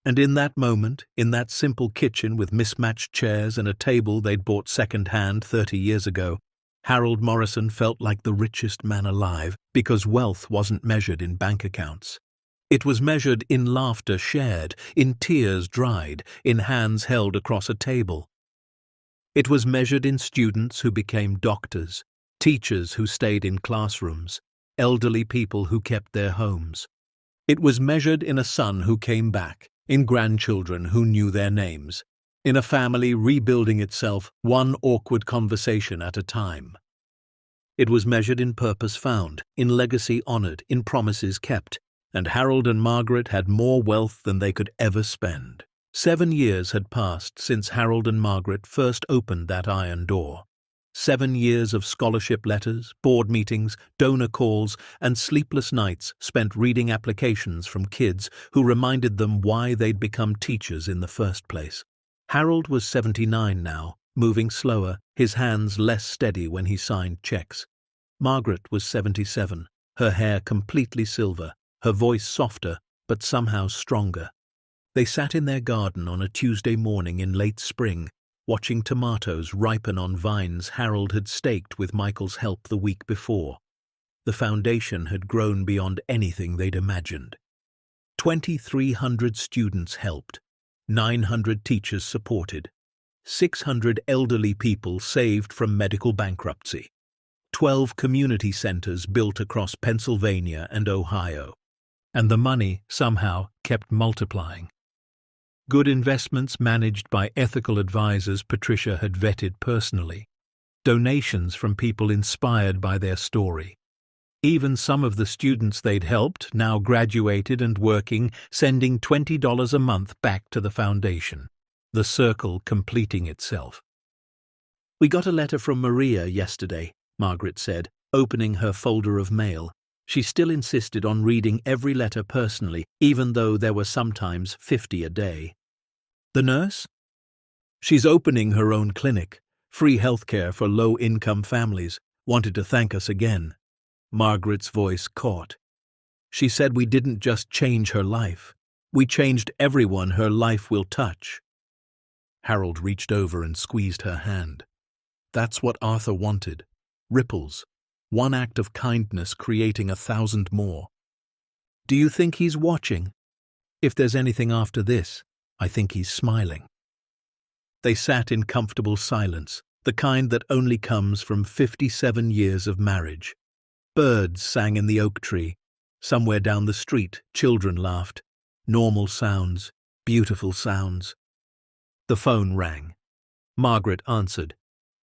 And in that moment, in that simple kitchen with mismatched chairs and a table they'd bought second-hand 30 years ago, Harold Morrison felt like the richest man alive because wealth wasn't measured in bank accounts. It was measured in laughter shared, in tears dried, in hands held across a table. It was measured in students who became doctors, teachers who stayed in classrooms, elderly people who kept their homes. It was measured in a son who came back, in grandchildren who knew their names, in a family rebuilding itself one awkward conversation at a time. It was measured in purpose found, in legacy honored, in promises kept, and Harold and Margaret had more wealth than they could ever spend. 7 years had passed since Harold and Margaret first opened that iron door. 7 years of scholarship letters, board meetings, donor calls, and sleepless nights spent reading applications from kids who reminded them why they'd become teachers in the first place. Harold was 79 now, moving slower, his hands less steady when he signed checks. Margaret was 77, her hair completely silver, her voice softer, but somehow stronger. They sat in their garden on a Tuesday morning in late spring, watching tomatoes ripen on vines Harold had staked with Michael's help the week before. The foundation had grown beyond anything they'd imagined. 2,300 students helped, 900 teachers supported, 600 elderly people saved from medical bankruptcy, 12 community centers built across Pennsylvania and Ohio, and the money somehow kept multiplying. Good investments managed by ethical advisors Patricia had vetted personally. Donations from people inspired by their story. Even some of the students they'd helped, now graduated and working, sending $20 a month back to the foundation. The circle completing itself. "We got a letter from Maria yesterday," Margaret said, opening her folder of mail. She still insisted on reading every letter personally, even though there were sometimes 50 a day. "The nurse? She's opening her own clinic, free healthcare for low-income families, wanted to thank us again." Margaret's voice caught. "She said we didn't just change her life. We changed everyone her life will touch." Harold reached over and squeezed her hand. That's what Arthur wanted. Ripples. One act of kindness creating 1,000 more. "Do you think he's watching? If there's anything after this, I think he's smiling." They sat in comfortable silence, the kind that only comes from 57 years of marriage. Birds sang in the oak tree. Somewhere down the street, children laughed. Normal sounds, beautiful sounds. The phone rang. Margaret answered.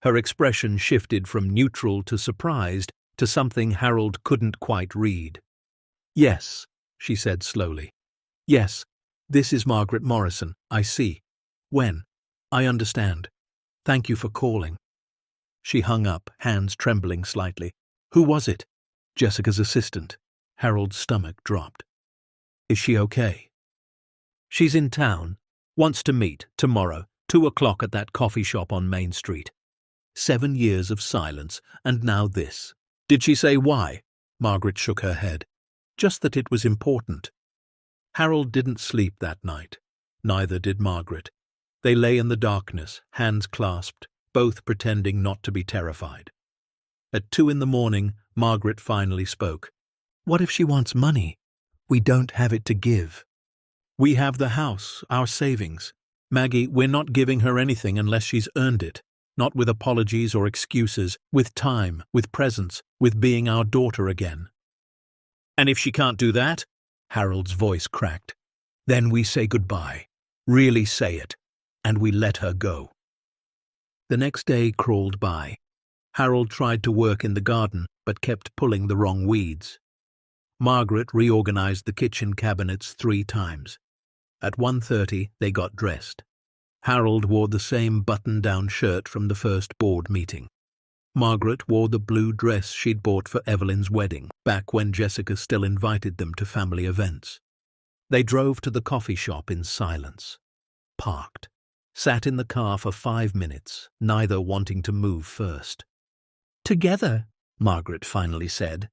Her expression shifted from neutral to surprised to something Harold couldn't quite read. "Yes," she said slowly. "Yes, this is Margaret Morrison, I see. When? I understand. Thank you for calling." She hung up, hands trembling slightly. "Who was it?" "Jessica's assistant." Harold's stomach dropped. "Is she okay?" "She's in town. Wants to meet, tomorrow, 2 o'clock at that coffee shop on Main Street." 7 years of silence, and now this. "Did she say why?" Margaret shook her head. "Just that it was important." Harold didn't sleep that night. Neither did Margaret. They lay in the darkness, hands clasped, both pretending not to be terrified. At 2 a.m, Margaret finally spoke. "What if she wants money? We don't have it to give." "We have the house, our savings. Maggie, we're not giving her anything unless she's earned it. Not with apologies or excuses, with time, with presence, with being our daughter again." "And if she can't do that?" Harold's voice cracked. "Then we say goodbye. Really say it. And we let her go." The next day crawled by. Harold tried to work in the garden, but kept pulling the wrong weeds. Margaret reorganized the kitchen cabinets 3 times. At 1:30 they got dressed. Harold wore the same button-down shirt from the first board meeting. Margaret wore the blue dress she'd bought for Evelyn's wedding, back when Jessica still invited them to family events. They drove to the coffee shop in silence. Parked. Sat in the car for 5 minutes, neither wanting to move first. "Together," Margaret finally said.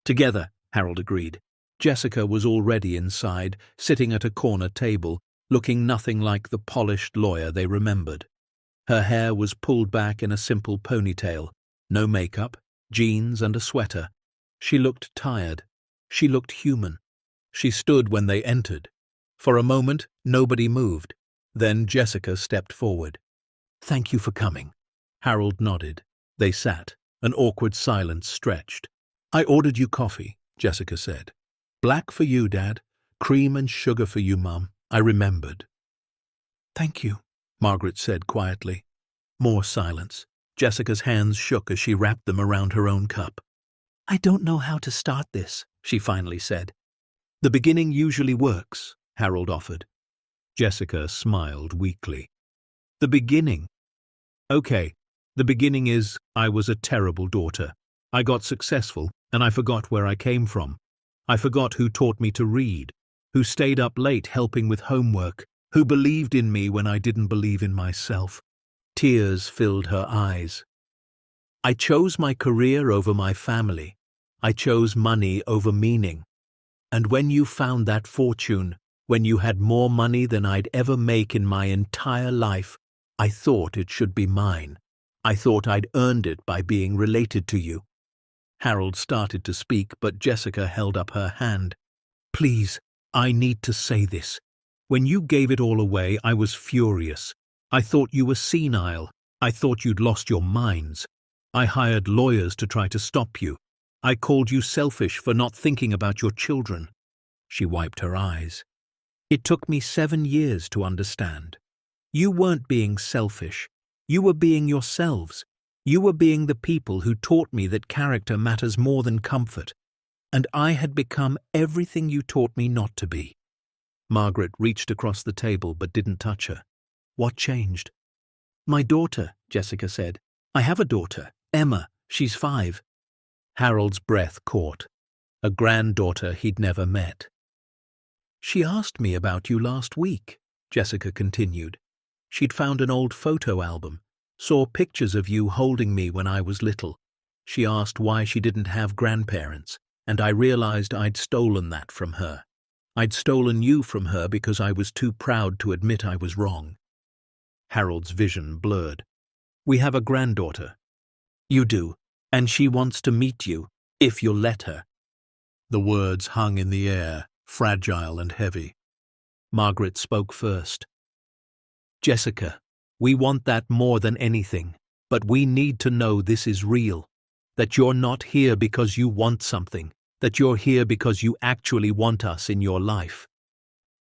"Together," Harold agreed. Jessica was already inside, sitting at a corner table, looking nothing like the polished lawyer they remembered. Her hair was pulled back in a simple ponytail, no makeup, jeans and a sweater. She looked tired. She looked human. She stood when they entered. For a moment, nobody moved. Then Jessica stepped forward. "Thank you for coming." Harold nodded. They sat. An awkward silence stretched. "I ordered you coffee," Jessica said. "Black for you, Dad. Cream and sugar for you, Mum. I remembered." "Thank you," Margaret said quietly. More silence. Jessica's hands shook as she wrapped them around her own cup. "I don't know how to start this," she finally said. "The beginning usually works," Harold offered. Jessica smiled weakly. "The beginning? Okay, the beginning is I was a terrible daughter. I got successful, and I forgot where I came from. I forgot who taught me to read, who stayed up late helping with homework, who believed in me when I didn't believe in myself." Tears filled her eyes. "I chose my career over my family. I chose money over meaning. And when you found that fortune, when you had more money than I'd ever make in my entire life, I thought it should be mine. I thought I'd earned it by being related to you." Harold started to speak, but Jessica held up her hand. "Please, I need to say this. When you gave it all away, I was furious. I thought you were senile. I thought you'd lost your minds. I hired lawyers to try to stop you. I called you selfish for not thinking about your children." She wiped her eyes. "It took me 7 years to understand. You weren't being selfish. You were being yourselves. You were being the people who taught me that character matters more than comfort. And I had become everything you taught me not to be." Margaret reached across the table but didn't touch her. "What changed?" "My daughter," Jessica said. "I have a daughter, Emma. She's 5. Harold's breath caught. A granddaughter he'd never met. "She asked me about you last week," Jessica continued. "She'd found an old photo album, saw pictures of you holding me when I was little. She asked why she didn't have grandparents, and I realized I'd stolen that from her. I'd stolen you from her because I was too proud to admit I was wrong." Harold's vision blurred. "We have a granddaughter." "You do, and she wants to meet you, if you'll let her." The words hung in the air, fragile and heavy. Margaret spoke first. "Jessica, we want that more than anything, but we need to know this is real, that you're not here because you want something, that you're here because you actually want us in your life."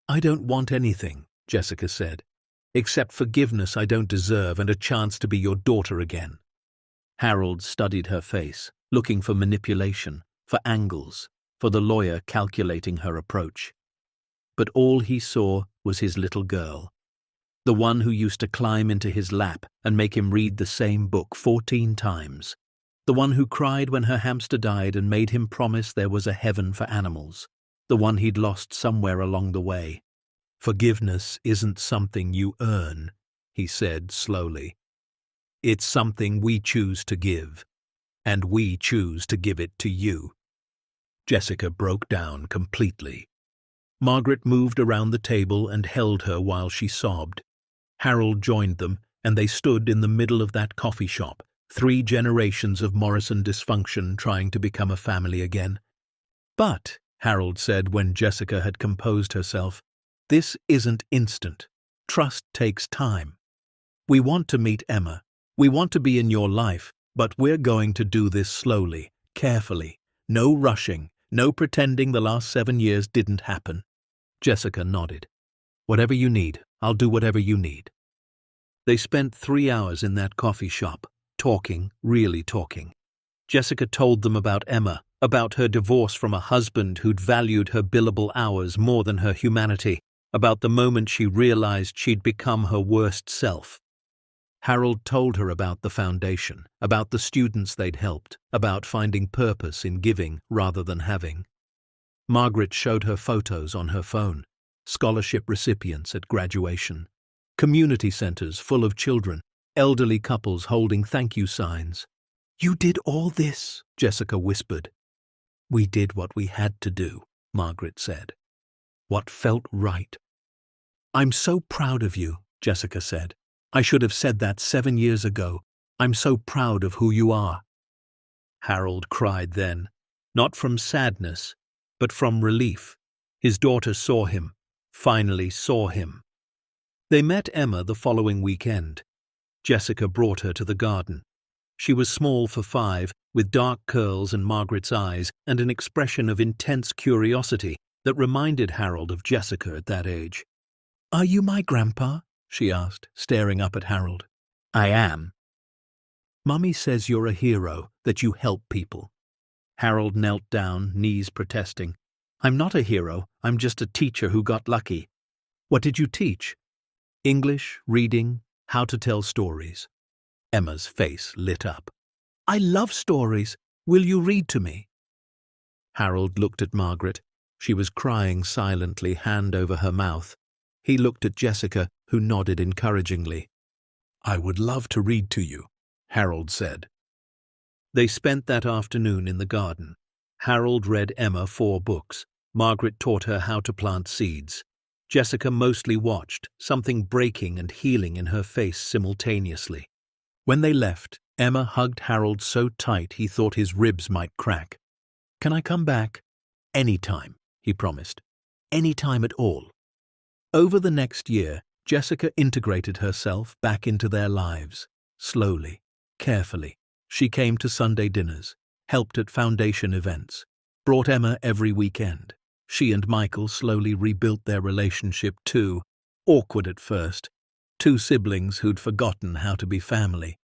"I don't want anything," Jessica said, "except forgiveness I don't deserve and a chance to be your daughter again." Harold studied her face, looking for manipulation, for angles, for the lawyer calculating her approach. But all he saw was his little girl, the one who used to climb into his lap and make him read the same book 14 times, the one who cried when her hamster died and made him promise there was a heaven for animals, the one he'd lost somewhere along the way. "Forgiveness isn't something you earn," he said slowly. "It's something we choose to give, and we choose to give it to you." Jessica broke down completely. Margaret moved around the table and held her while she sobbed. Harold joined them, and they stood in the middle of that coffee shop, 3 generations of Morrison dysfunction trying to become a family again. "But," Harold said when Jessica had composed herself, "this isn't instant. Trust takes time. We want to meet Emma. We want to be in your life, but we're going to do this slowly, carefully. No rushing, no pretending the last 7 years didn't happen." Jessica nodded. "Whatever you need, I'll do whatever you need." They spent 3 hours in that coffee shop, talking, really talking. Jessica told them about Emma, about her divorce from a husband who'd valued her billable hours more than her humanity, about the moment she realized she'd become her worst self. Harold told her about the foundation, about the students they'd helped, about finding purpose in giving rather than having. Margaret showed her photos on her phone, scholarship recipients at graduation, community centers full of children, elderly couples holding thank you signs. "You did all this," Jessica whispered. "We did what we had to do," Margaret said. "What felt right." "I'm so proud of you," Jessica said. "I should have said that 7 years ago. I'm so proud of who you are." Harold cried then, not from sadness, but from relief. His daughter saw him, finally saw him. They met Emma the following weekend. Jessica brought her to the garden. She was small for 5, with dark curls and Margaret's eyes and an expression of intense curiosity that reminded Harold of Jessica at that age. "Are you my grandpa?" she asked, staring up at Harold. "I am." "Mummy says you're a hero, that you help people." Harold knelt down, knees protesting. "I'm not a hero, I'm just a teacher who got lucky." "What did you teach?" "English, reading, how to tell stories." Emma's face lit up. "I love stories. Will you read to me?" Harold looked at Margaret. She was crying silently, hand over her mouth. He looked at Jessica, who nodded encouragingly. "I would love to read to you," Harold said. They spent that afternoon in the garden. Harold read Emma 4 books. Margaret taught her how to plant seeds. Jessica mostly watched, something breaking and healing in her face simultaneously. When they left, Emma hugged Harold so tight he thought his ribs might crack. "Can I come back?" "Any time," he promised. "Any time at all." Over the next year, Jessica integrated herself back into their lives. Slowly, carefully, she came to Sunday dinners, helped at foundation events, brought Emma every weekend. She and Michael slowly rebuilt their relationship too, awkward at first, 2 siblings who'd forgotten how to be family.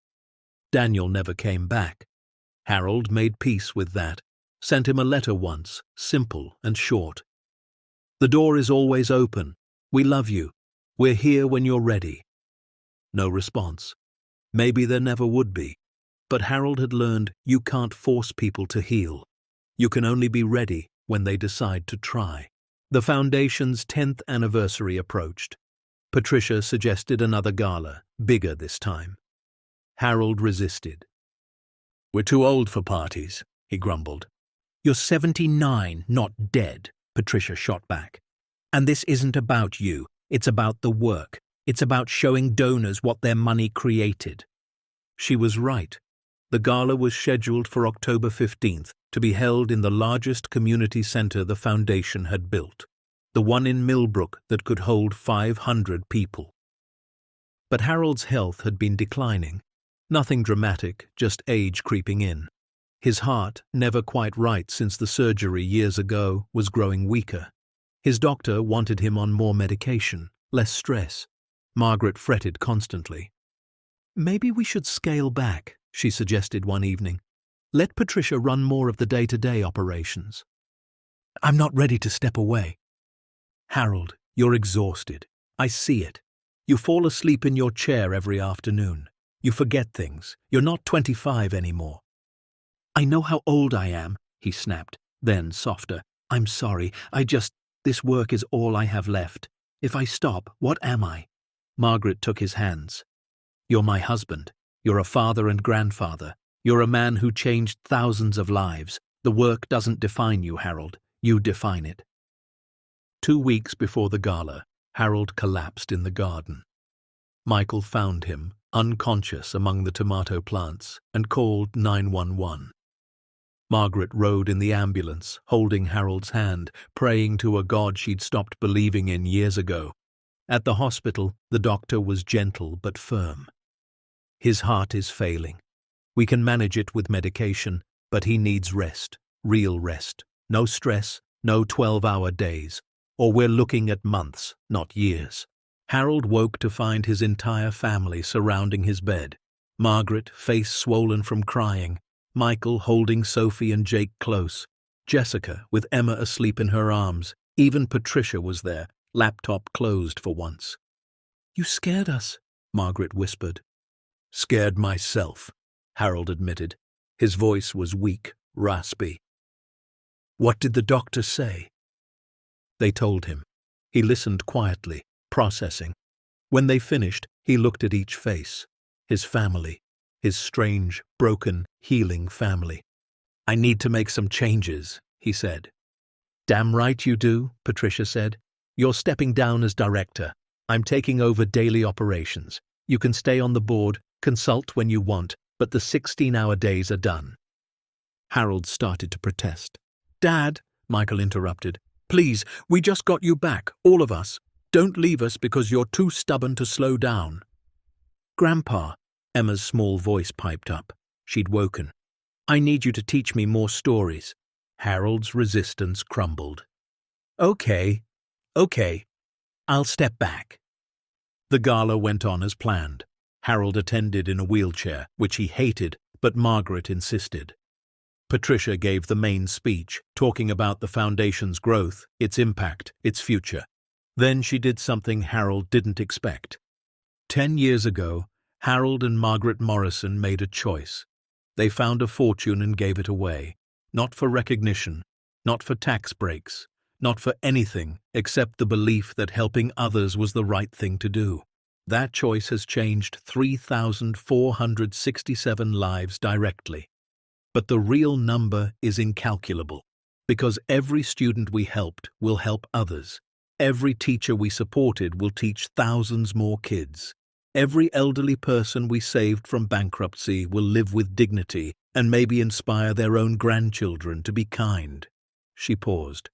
Daniel never came back. Harold made peace with that, sent him a letter once, simple and short. "The door is always open. We love you. We're here when you're ready." No response. Maybe there never would be. But Harold had learned you can't force people to heal. You can only be ready when they decide to try. The Foundation's 10th anniversary approached. Patricia suggested another gala, bigger this time. Harold resisted. "We're too old for parties," he grumbled. "You're 79, not dead," Patricia shot back. "And this isn't about you. It's about the work. It's about showing donors what their money created." She was right. The gala was scheduled for October 15th to be held in the largest community center the Foundation had built, the one in Millbrook that could hold 500 people. But Harold's health had been declining. Nothing dramatic, just age creeping in. His heart, never quite right since the surgery years ago, was growing weaker. His doctor wanted him on more medication, less stress. Margaret fretted constantly. "Maybe we should scale back," she suggested one evening. "Let Patricia run more of the day-to-day operations." "I'm not ready to step away." "Harold, you're exhausted. I see it. You fall asleep in your chair every afternoon. You forget things. You're not 25 anymore." "I know how old I am," he snapped, then softer. "I'm sorry. This work is all I have left. If I stop, what am I?" Margaret took his hands. "You're my husband. You're a father and grandfather. You're a man who changed thousands of lives. The work doesn't define you, Harold. You define it." 2 weeks before the gala, Harold collapsed in the garden. Michael found him, unconscious among the tomato plants, and called 911. Margaret rode in the ambulance, holding Harold's hand, praying to a God she'd stopped believing in years ago. At the hospital, the doctor was gentle but firm. "His heart is failing. We can manage it with medication, but he needs rest, real rest. No stress, no 12-hour days. Or we're looking at months, not years." Harold woke to find his entire family surrounding his bed. Margaret, face swollen from crying. Michael holding Sophie and Jake close. Jessica, with Emma asleep in her arms. Even Patricia was there, laptop closed for once. "You scared us," Margaret whispered. "Scared myself," Harold admitted. His voice was weak, raspy. "What did the doctor say?" They told him. He listened quietly, processing. When they finished, he looked at each face. His family. His strange, broken, healing family. "I need to make some changes," he said. "Damn right you do," Patricia said. "You're stepping down as director. I'm taking over daily operations. You can stay on the board, consult when you want, but the 16-hour days are done." Harold started to protest. "Dad," Michael interrupted, "please, we just got you back, all of us. Don't leave us because you're too stubborn to slow down." "Grandpa," Emma's small voice piped up. She'd woken. "I need you to teach me more stories." Harold's resistance crumbled. Okay, I'll step back." The gala went on as planned. Harold attended in a wheelchair, which he hated, but Margaret insisted. Patricia gave the main speech, talking about the foundation's growth, its impact, its future. Then she did something Harold didn't expect. 10 years ago, Harold and Margaret Morrison made a choice. They found a fortune and gave it away, not for recognition, not for tax breaks, not for anything except the belief that helping others was the right thing to do. That choice has changed 3,467 lives directly. But the real number is incalculable, because every student we helped will help others. Every teacher we supported will teach thousands more kids. Every elderly person we saved from bankruptcy will live with dignity and maybe inspire their own grandchildren to be kind. She paused.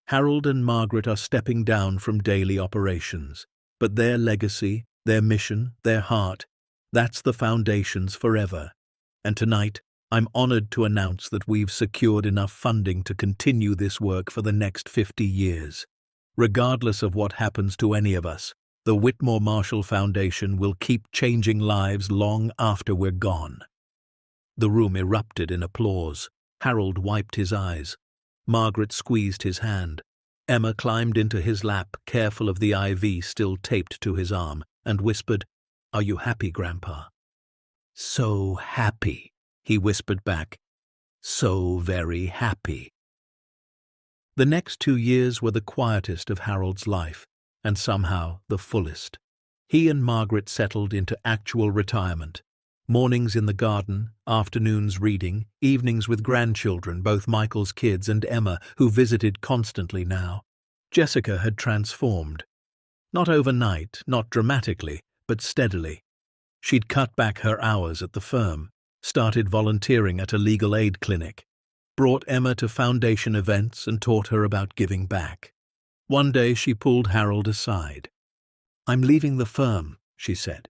Harold and Margaret are stepping down from daily operations, but their legacy, their mission, their heart, that's the foundation's forever. And tonight, I'm honored to announce that we've secured enough funding to continue this work for the next 50 years. Regardless of what happens to any of us, the Whitmore Marshall Foundation will keep changing lives long after we're gone. The room erupted in applause. Harold wiped his eyes. Margaret squeezed his hand. Emma climbed into his lap, careful of the IV still taped to his arm, and whispered, "Are you happy, Grandpa?" "So happy," he whispered back. "So very happy." The next 2 years were the quietest of Harold's life, and somehow the fullest. He and Margaret settled into actual retirement. Mornings in the garden, afternoons reading, evenings with grandchildren, both Michael's kids and Emma, who visited constantly now. Jessica had transformed. Not overnight, not dramatically, but steadily. She'd cut back her hours at the firm, started volunteering at a legal aid clinic, brought Emma to foundation events and taught her about giving back. One day she pulled Harold aside. "I'm leaving the firm," she said.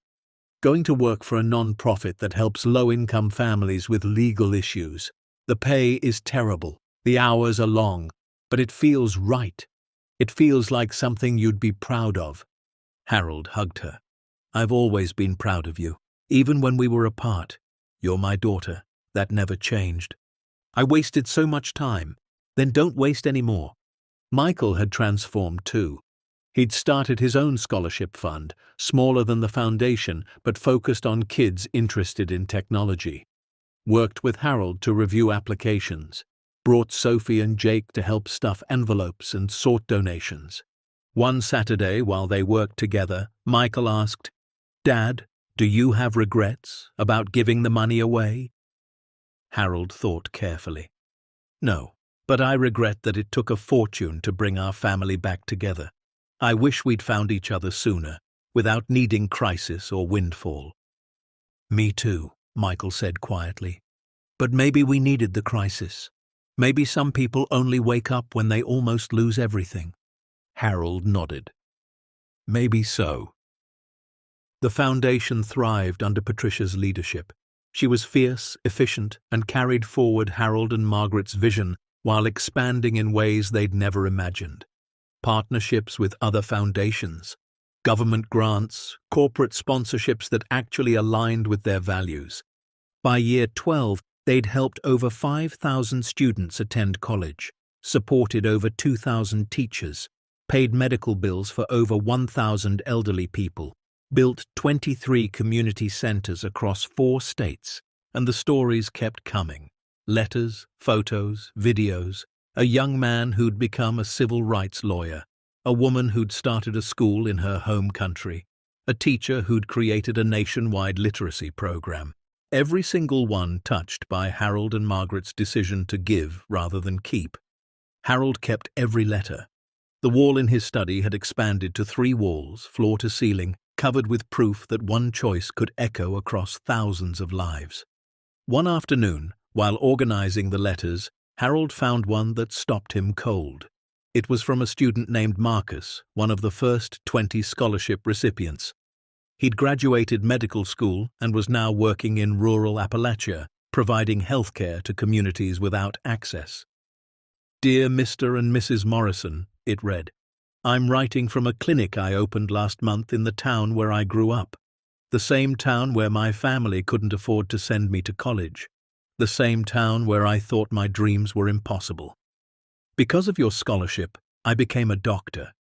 "Going to work for a non-profit that helps low-income families with legal issues. The pay is terrible, the hours are long, but it feels right. It feels like something you'd be proud of." Harold hugged her. "I've always been proud of you, even when we were apart. You're my daughter. That never changed. I wasted so much time. Then don't waste any more." Michael had transformed too. He'd started his own scholarship fund, smaller than the foundation, but focused on kids interested in technology. Worked with Harold to review applications. Brought Sophie and Jake to help stuff envelopes and sort donations. One Saturday, while they worked together, Michael asked, "Dad, do you have regrets about giving the money away?" Harold thought carefully. "No, but I regret that it took a fortune to bring our family back together. I wish we'd found each other sooner, without needing crisis or windfall." "Me too," Michael said quietly. "But maybe we needed the crisis. Maybe some people only wake up when they almost lose everything." Harold nodded. "Maybe so." The foundation thrived under Patricia's leadership. She was fierce, efficient, and carried forward Harold and Margaret's vision while expanding in ways they'd never imagined. Partnerships with other foundations, government grants, corporate sponsorships that actually aligned with their values. By year 12, they'd helped over 5,000 students attend college, supported over 2,000 teachers, paid medical bills for over 1,000 elderly people, built 23 community centers across 4 states, and the stories kept coming. Letters, photos, videos, a young man who'd become a civil rights lawyer, a woman who'd started a school in her home country, a teacher who'd created a nationwide literacy program. Every single one touched by Harold and Margaret's decision to give rather than keep. Harold kept every letter. The wall in his study had expanded to 3 walls, floor to ceiling, covered with proof that one choice could echo across thousands of lives. One afternoon, while organizing the letters, Harold found one that stopped him cold. It was from a student named Marcus, one of the first 20 scholarship recipients. He'd graduated medical school and was now working in rural Appalachia, providing healthcare to communities without access. "Dear Mr. and Mrs. Morrison," it read, "I'm writing from a clinic I opened last month in the town where I grew up, the same town where my family couldn't afford to send me to college, the same town where I thought my dreams were impossible. Because of your scholarship, I became a doctor.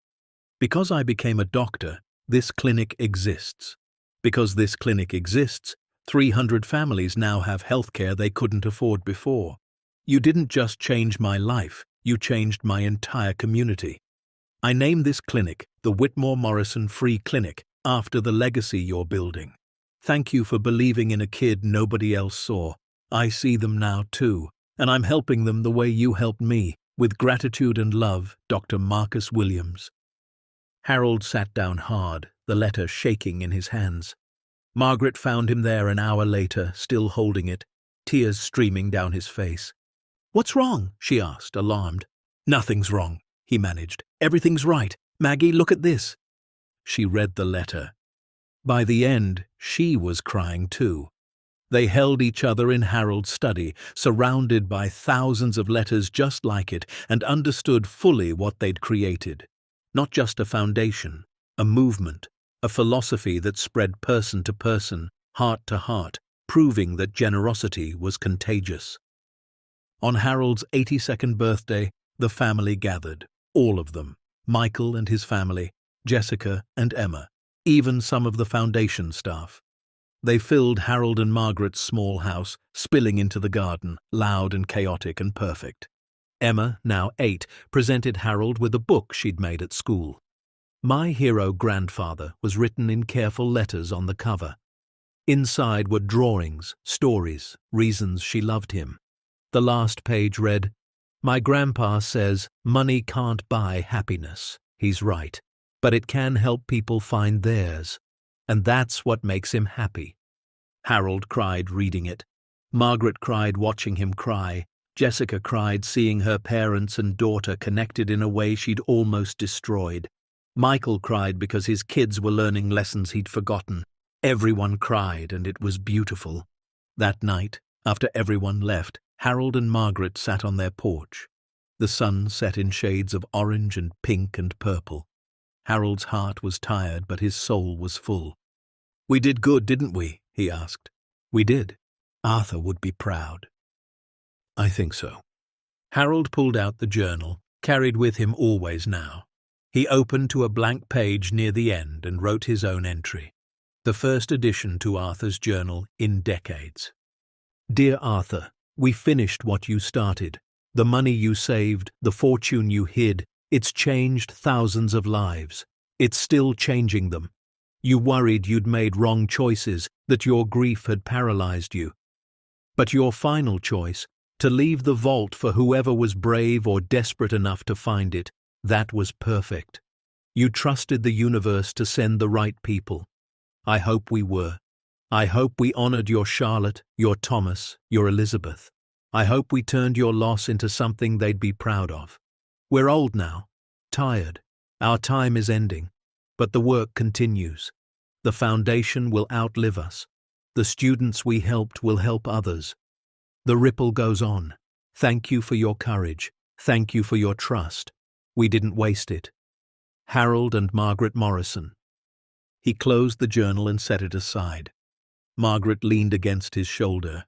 Because I became a doctor, this clinic exists. Because this clinic exists, 300 families now have healthcare they couldn't afford before. You didn't just change my life, you changed my entire community. I name this clinic the Whitmore Morrison Free Clinic after the legacy you're building. Thank you for believing in a kid nobody else saw. I see them now too, and I'm helping them the way you helped me. With gratitude and love, Dr. Marcus Williams." Harold sat down hard, the letter shaking in his hands. Margaret found him there an hour later, still holding it, tears streaming down his face. "What's wrong?" she asked, alarmed. "Nothing's wrong," he managed. "Everything's right. Maggie, look at this." She read the letter. By the end, she was crying too. They held each other in Harold's study, surrounded by thousands of letters just like it, and understood fully what they'd created. Not just a foundation, a movement, a philosophy that spread person to person, heart to heart, proving that generosity was contagious. On Harold's 82nd birthday, the family gathered, all of them, Michael and his family, Jessica and Emma, even some of the foundation staff. They filled Harold and Margaret's small house, spilling into the garden, loud and chaotic and perfect. Emma, now 8, presented Harold with a book she'd made at school. "My Hero Grandfather" was written in careful letters on the cover. Inside were drawings, stories, reasons she loved him. The last page read, "My grandpa says money can't buy happiness. He's right, but it can help people find theirs. And that's what makes him happy." Harold cried reading it. Margaret cried watching him cry. Jessica cried seeing her parents and daughter connected in a way she'd almost destroyed. Michael cried because his kids were learning lessons he'd forgotten. Everyone cried, and it was beautiful. That night, after everyone left, Harold and Margaret sat on their porch. The sun set in shades of orange and pink and purple. Harold's heart was tired, but his soul was full. "We did good, didn't we?" he asked. "We did. Arthur would be proud." "I think so." Harold pulled out the journal, carried with him always now. He opened to a blank page near the end and wrote his own entry. The first addition to Arthur's journal in decades. "Dear Arthur, we finished what you started. The money you saved, the fortune you hid, it's changed thousands of lives. It's still changing them. You worried you'd made wrong choices, that your grief had paralyzed you. But your final choice, to leave the vault for whoever was brave or desperate enough to find it, that was perfect. You trusted the universe to send the right people. I hope we were. I hope we honored your Charlotte, your Thomas, your Elizabeth. I hope we turned your loss into something they'd be proud of. We're old now, tired. Our time is ending. But the work continues. The foundation will outlive us. The students we helped will help others. The ripple goes on. Thank you for your courage. Thank you for your trust. We didn't waste it. Harold and Margaret Morrison." He closed the journal and set it aside. Margaret leaned against his shoulder.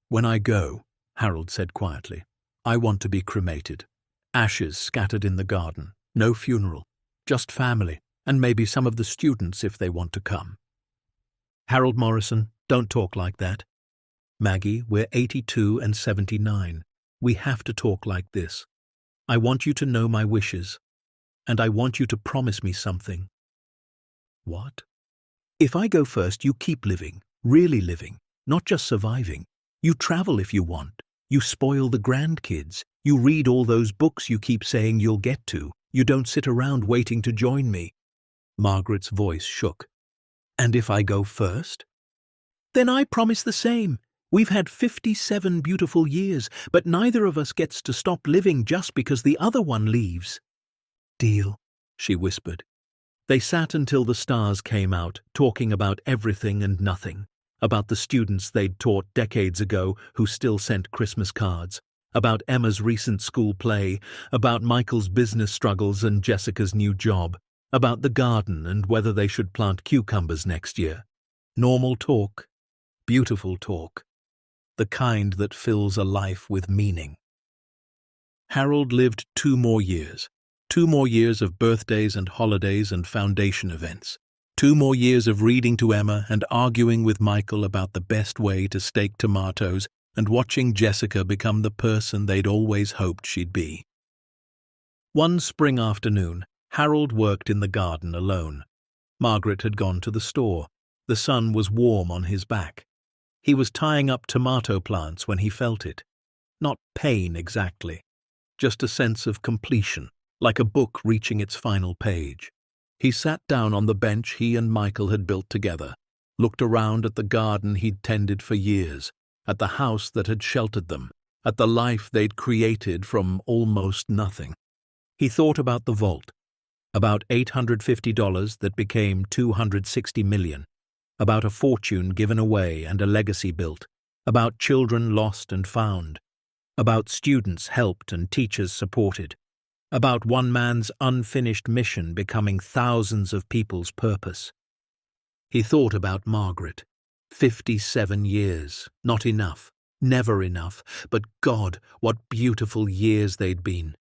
"When I go," Harold said quietly, "I want to be cremated. Ashes scattered in the garden. No funeral. Just family, and maybe some of the students if they want to come." "Harold Morrison, don't talk like that." "Maggie, we're 82 and 79. We have to talk like this. I want you to know my wishes, and I want you to promise me something." "What?" "If I go first, you keep living, really living, not just surviving. You travel if you want. You spoil the grandkids. You read all those books you keep saying you'll get to. You don't sit around waiting to join me." Margaret's voice shook. "And if I go first?" "Then I promise the same. We've had 57 beautiful years, but neither of us gets to stop living just because the other one leaves." "Deal," she whispered. They sat until the stars came out, talking about everything and nothing, about the students they'd taught decades ago who still sent Christmas cards, about Emma's recent school play, about Michael's business struggles and Jessica's new job, about the garden and whether they should plant cucumbers next year. Normal talk, beautiful talk, the kind that fills a life with meaning. Harold lived 2 more years. 2 more years of birthdays and holidays and foundation events. 2 more years of reading to Emma and arguing with Michael about the best way to stake tomatoes and watching Jessica become the person they'd always hoped she'd be. One spring afternoon, Harold worked in the garden alone. Margaret had gone to the store. The sun was warm on his back. He was tying up tomato plants when he felt it. Not pain exactly, just a sense of completion, like a book reaching its final page. He sat down on the bench he and Michael had built together, looked around at the garden he'd tended for years, at the house that had sheltered them, at the life they'd created from almost nothing. He thought about the vault, about $850 that became $260 million, about a fortune given away and a legacy built, about children lost and found, about students helped and teachers supported, about one man's unfinished mission becoming thousands of people's purpose. He thought about Margaret. 57 years, not enough, never enough, but God, what beautiful years they'd been.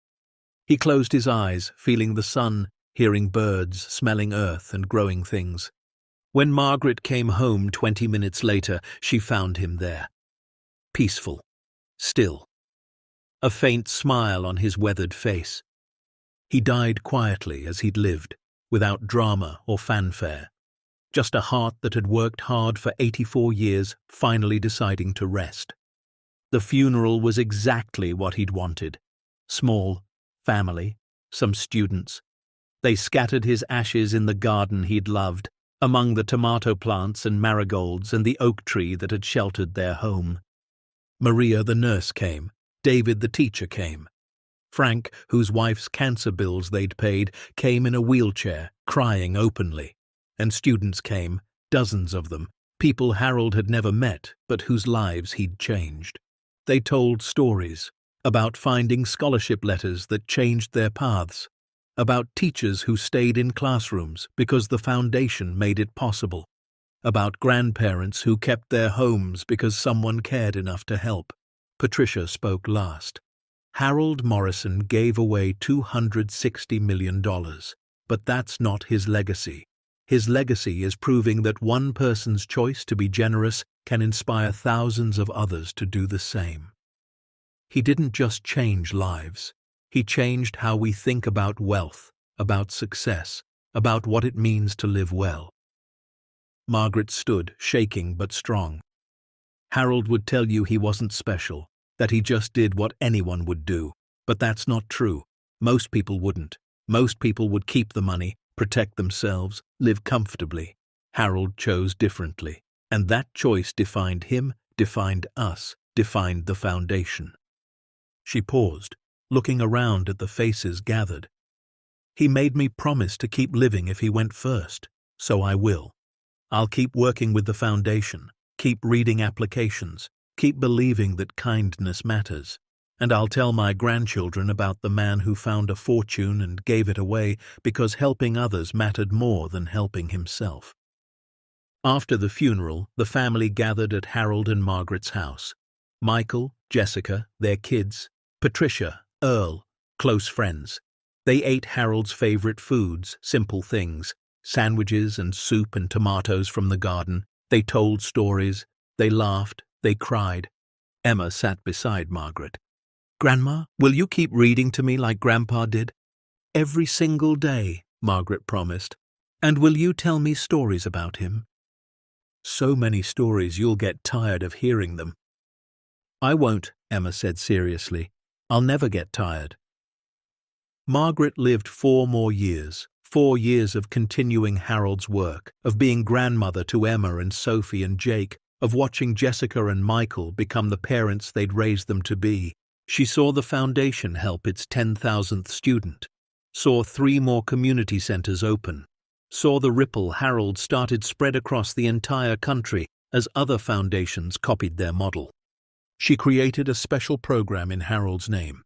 He closed his eyes, feeling the sun, hearing birds, smelling earth and growing things. When Margaret came home 20 minutes later, she found him there. Peaceful, still. A faint smile on his weathered face. He died quietly as he'd lived, without drama or fanfare. Just a heart that had worked hard for 84 years, finally deciding to rest. The funeral was exactly what he'd wanted. Small, family, some students. They scattered his ashes in the garden he'd loved, among the tomato plants and marigolds and the oak tree that had sheltered their home. Maria the nurse came. David the teacher came. Frank, whose wife's cancer bills they'd paid, came in a wheelchair, crying openly. And students came, dozens of them, people Harold had never met, but whose lives he'd changed. They told stories about finding scholarship letters that changed their paths, about teachers who stayed in classrooms because the foundation made it possible, about grandparents who kept their homes because someone cared enough to help. Patricia spoke last. Harold Morrison gave away $260 million, but that's not his legacy. His legacy is proving that one person's choice to be generous can inspire thousands of others to do the same. He didn't just change lives. He changed how we think about wealth, about success, about what it means to live well. Margaret stood, shaking but strong. Harold would tell you he wasn't special, that he just did what anyone would do. But that's not true. Most people wouldn't. Most people would keep the money, protect themselves, live comfortably. Harold chose differently. And that choice defined him, defined us, defined the foundation. She paused, looking around at the faces gathered. He made me promise to keep living if he went first, so I will. I'll keep working with the foundation, keep reading applications, keep believing that kindness matters, and I'll tell my grandchildren about the man who found a fortune and gave it away because helping others mattered more than helping himself. After the funeral, the family gathered at Harold and Margaret's house. Michael, Jessica, their kids, Patricia, Earl, close friends. They ate Harold's favorite foods, simple things, sandwiches and soup and tomatoes from the garden. They told stories. They laughed. They cried. Emma sat beside Margaret. "Grandma, will you keep reading to me like Grandpa did?" "Every single day," Margaret promised. "And will you tell me stories about him?" "So many stories you'll get tired of hearing them." "I won't," Emma said seriously. "I'll never get tired." Margaret lived 4 more years, 4 years of continuing Harold's work, of being grandmother to Emma and Sophie and Jake, of watching Jessica and Michael become the parents they'd raised them to be. She saw the foundation help its 10,000th student, saw 3 more community centers open, saw the ripple Harold started spread across the entire country as other foundations copied their model. She created a special program in Harold's name,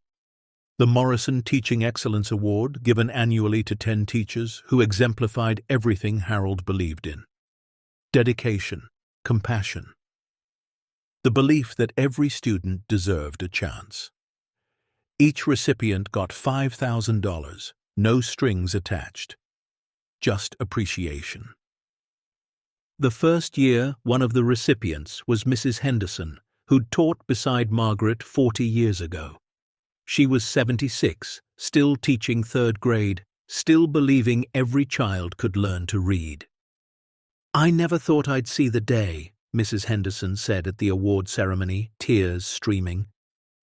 the Morrison Teaching Excellence Award, given annually to 10 teachers who exemplified everything Harold believed in: dedication, compassion, the belief that every student deserved a chance. Each recipient got $5,000, no strings attached, just appreciation. The first year, one of the recipients was Mrs. Henderson, who'd taught beside Margaret 40 years ago. She was 76, still teaching 3rd grade, still believing every child could learn to read. "I never thought I'd see the day," Mrs. Henderson said at the award ceremony, tears streaming,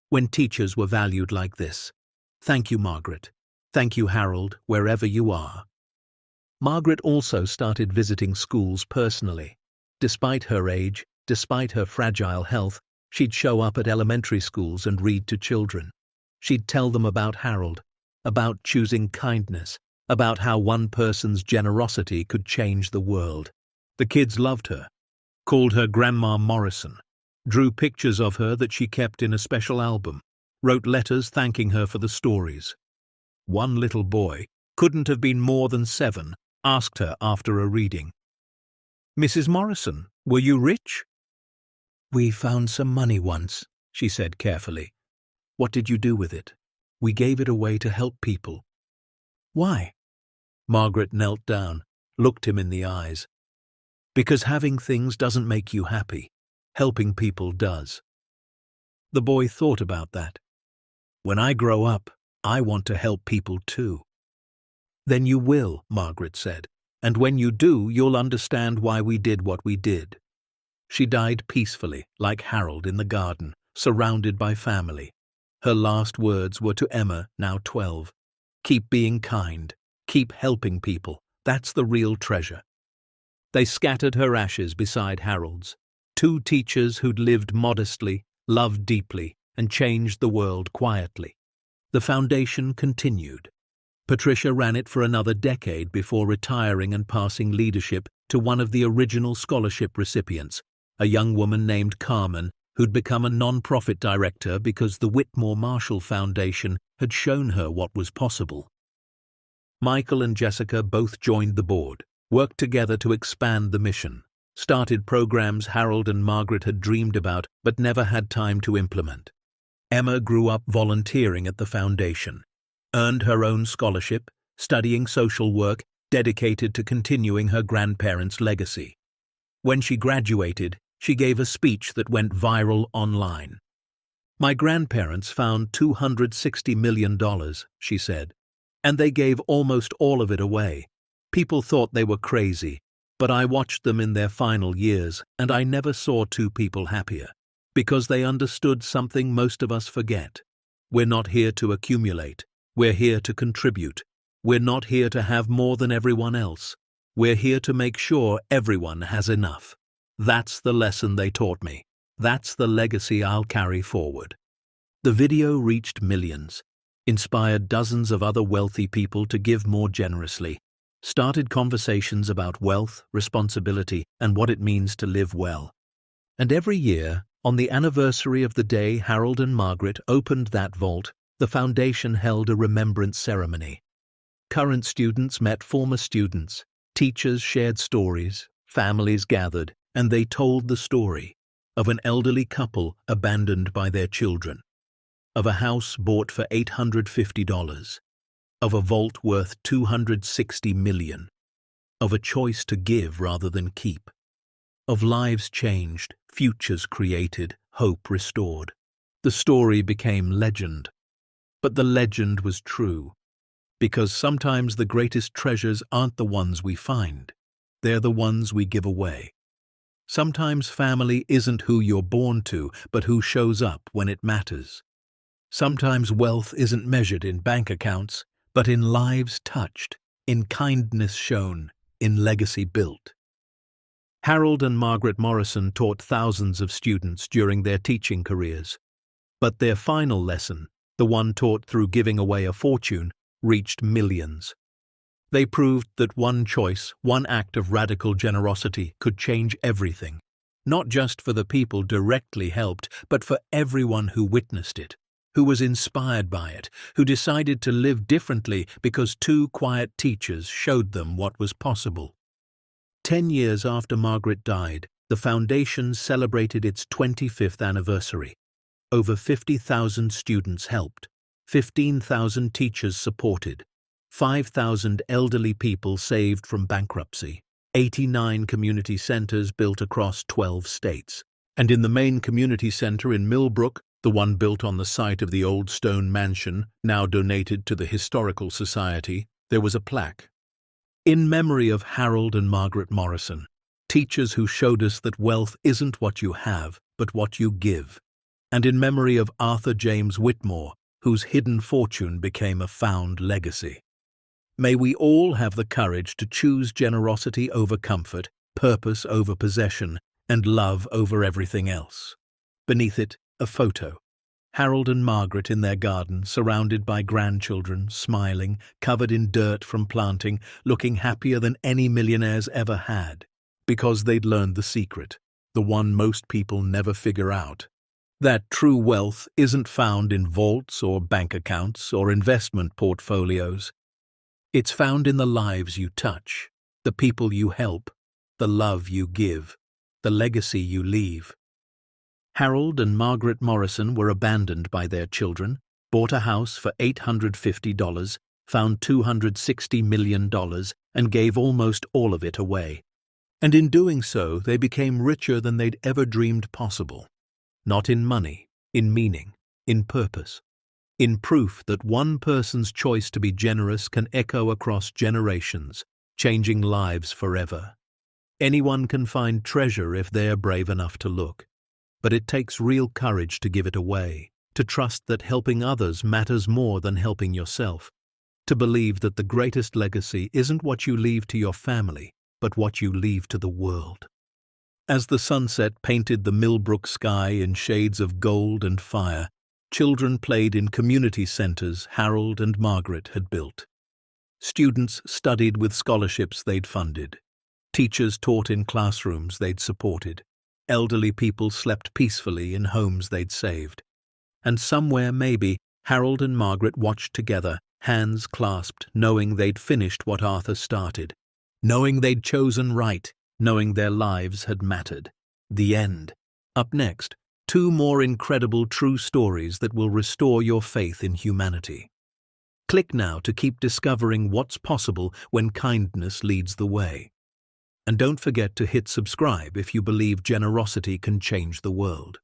"when teachers were valued like this. Thank you, Margaret. Thank you, Harold, wherever you are." Margaret also started visiting schools personally. Despite her age, despite her fragile health, she'd show up at elementary schools and read to children. She'd tell them about Harold, about choosing kindness, about how one person's generosity could change the world. The kids loved her, called her Grandma Morrison, drew pictures of her that she kept in a special album, wrote letters thanking her for the stories. One little boy, couldn't have been more than 7, asked her after a reading, "Mrs. Morrison, were you rich?" "We found some money once," she said carefully. "What did you do with it?" "We gave it away to help people." "Why?" Margaret knelt down, looked him in the eyes. "Because having things doesn't make you happy. Helping people does." The boy thought about that. "When I grow up, I want to help people too." "Then you will," Margaret said, "and when you do, you'll understand why we did what we did." She died peacefully, like Harold in the garden, surrounded by family. Her last words were to Emma, now 12. "Keep being kind. Keep helping people. That's the real treasure." They scattered her ashes beside Harold's. 2 teachers who'd lived modestly, loved deeply, and changed the world quietly. The foundation continued. Patricia ran it for another decade before retiring and passing leadership to one of the original scholarship recipients, a young woman named Carmen, who'd become a non-profit director because the Whitmore Marshall Foundation had shown her what was possible. Michael and Jessica both joined the board, worked together to expand the mission, started programs Harold and Margaret had dreamed about but never had time to implement. Emma grew up volunteering at the foundation, earned her own scholarship, studying social work, dedicated to continuing her grandparents' legacy. When she graduated, she gave a speech that went viral online. "My grandparents found $260 million, she said, "and they gave almost all of it away. People thought they were crazy, but I watched them in their final years, and I never saw 2 people happier, because they understood something most of us forget. We're not here to accumulate. We're here to contribute. We're not here to have more than everyone else. We're here to make sure everyone has enough. That's the lesson they taught me. That's the legacy I'll carry forward." The video reached millions, inspired dozens of other wealthy people to give more generously, started conversations about wealth, responsibility, and what it means to live well. And every year, on the anniversary of the day Harold and Margaret opened that vault, the foundation held a remembrance ceremony. Current students met former students, teachers shared stories, families gathered, and they told the story of an elderly couple abandoned by their children, of a house bought for $850, of a vault worth $260 million, of a choice to give rather than keep, of lives changed, futures created, hope restored. The story became legend. But the legend was true, because sometimes the greatest treasures aren't the ones we find, they're the ones we give away. Sometimes family isn't who you're born to, but who shows up when it matters. Sometimes wealth isn't measured in bank accounts, but in lives touched, in kindness shown, in legacy built. Harold and Margaret Morrison taught thousands of students during their teaching careers. But their final lesson, the one taught through giving away a fortune, reached millions. They proved that one choice, one act of radical generosity could change everything, not just for the people directly helped, but for everyone who witnessed it, who was inspired by it, who decided to live differently because two quiet teachers showed them what was possible. 10 years after Margaret died, the foundation celebrated its 25th anniversary. Over 50,000 students helped, 15,000 teachers supported, 5,000 elderly people saved from bankruptcy, 89 community centers built across 12 states. And in the main community center in Millbrook, the one built on the site of the old stone mansion, now donated to the Historical Society, there was a plaque. In memory of Harold and Margaret Morrison, teachers who showed us that wealth isn't what you have, but what you give. And in memory of Arthur James Whitmore, whose hidden fortune became a found legacy. May we all have the courage to choose generosity over comfort, purpose over possession, and love over everything else. Beneath it, a photo. Harold and Margaret in their garden, surrounded by grandchildren, smiling, covered in dirt from planting, looking happier than any millionaires ever had. Because they'd learned the secret, the one most people never figure out. That true wealth isn't found in vaults or bank accounts or investment portfolios. It's found in the lives you touch, the people you help, the love you give, the legacy you leave. Harold and Margaret Morrison were abandoned by their children, bought a house for $850, found $260 million, and gave almost all of it away. And in doing so, they became richer than they'd ever dreamed possible. Not in money, in meaning, in purpose, in proof that one person's choice to be generous can echo across generations, changing lives forever. Anyone can find treasure if they're brave enough to look, but it takes real courage to give it away, to trust that helping others matters more than helping yourself, to believe that the greatest legacy isn't what you leave to your family, but what you leave to the world. As the sunset painted the Millbrook sky in shades of gold and fire, children played in community centers Harold and Margaret had built. Students studied with scholarships they'd funded. Teachers taught in classrooms they'd supported. Elderly people slept peacefully in homes they'd saved. And somewhere, maybe, Harold and Margaret watched together, hands clasped, knowing they'd finished what Arthur started, knowing they'd chosen right, knowing their lives had mattered. The end. Up next, 2 more incredible true stories that will restore your faith in humanity. Click now to keep discovering what's possible when kindness leads the way. And don't forget to hit subscribe if you believe generosity can change the world.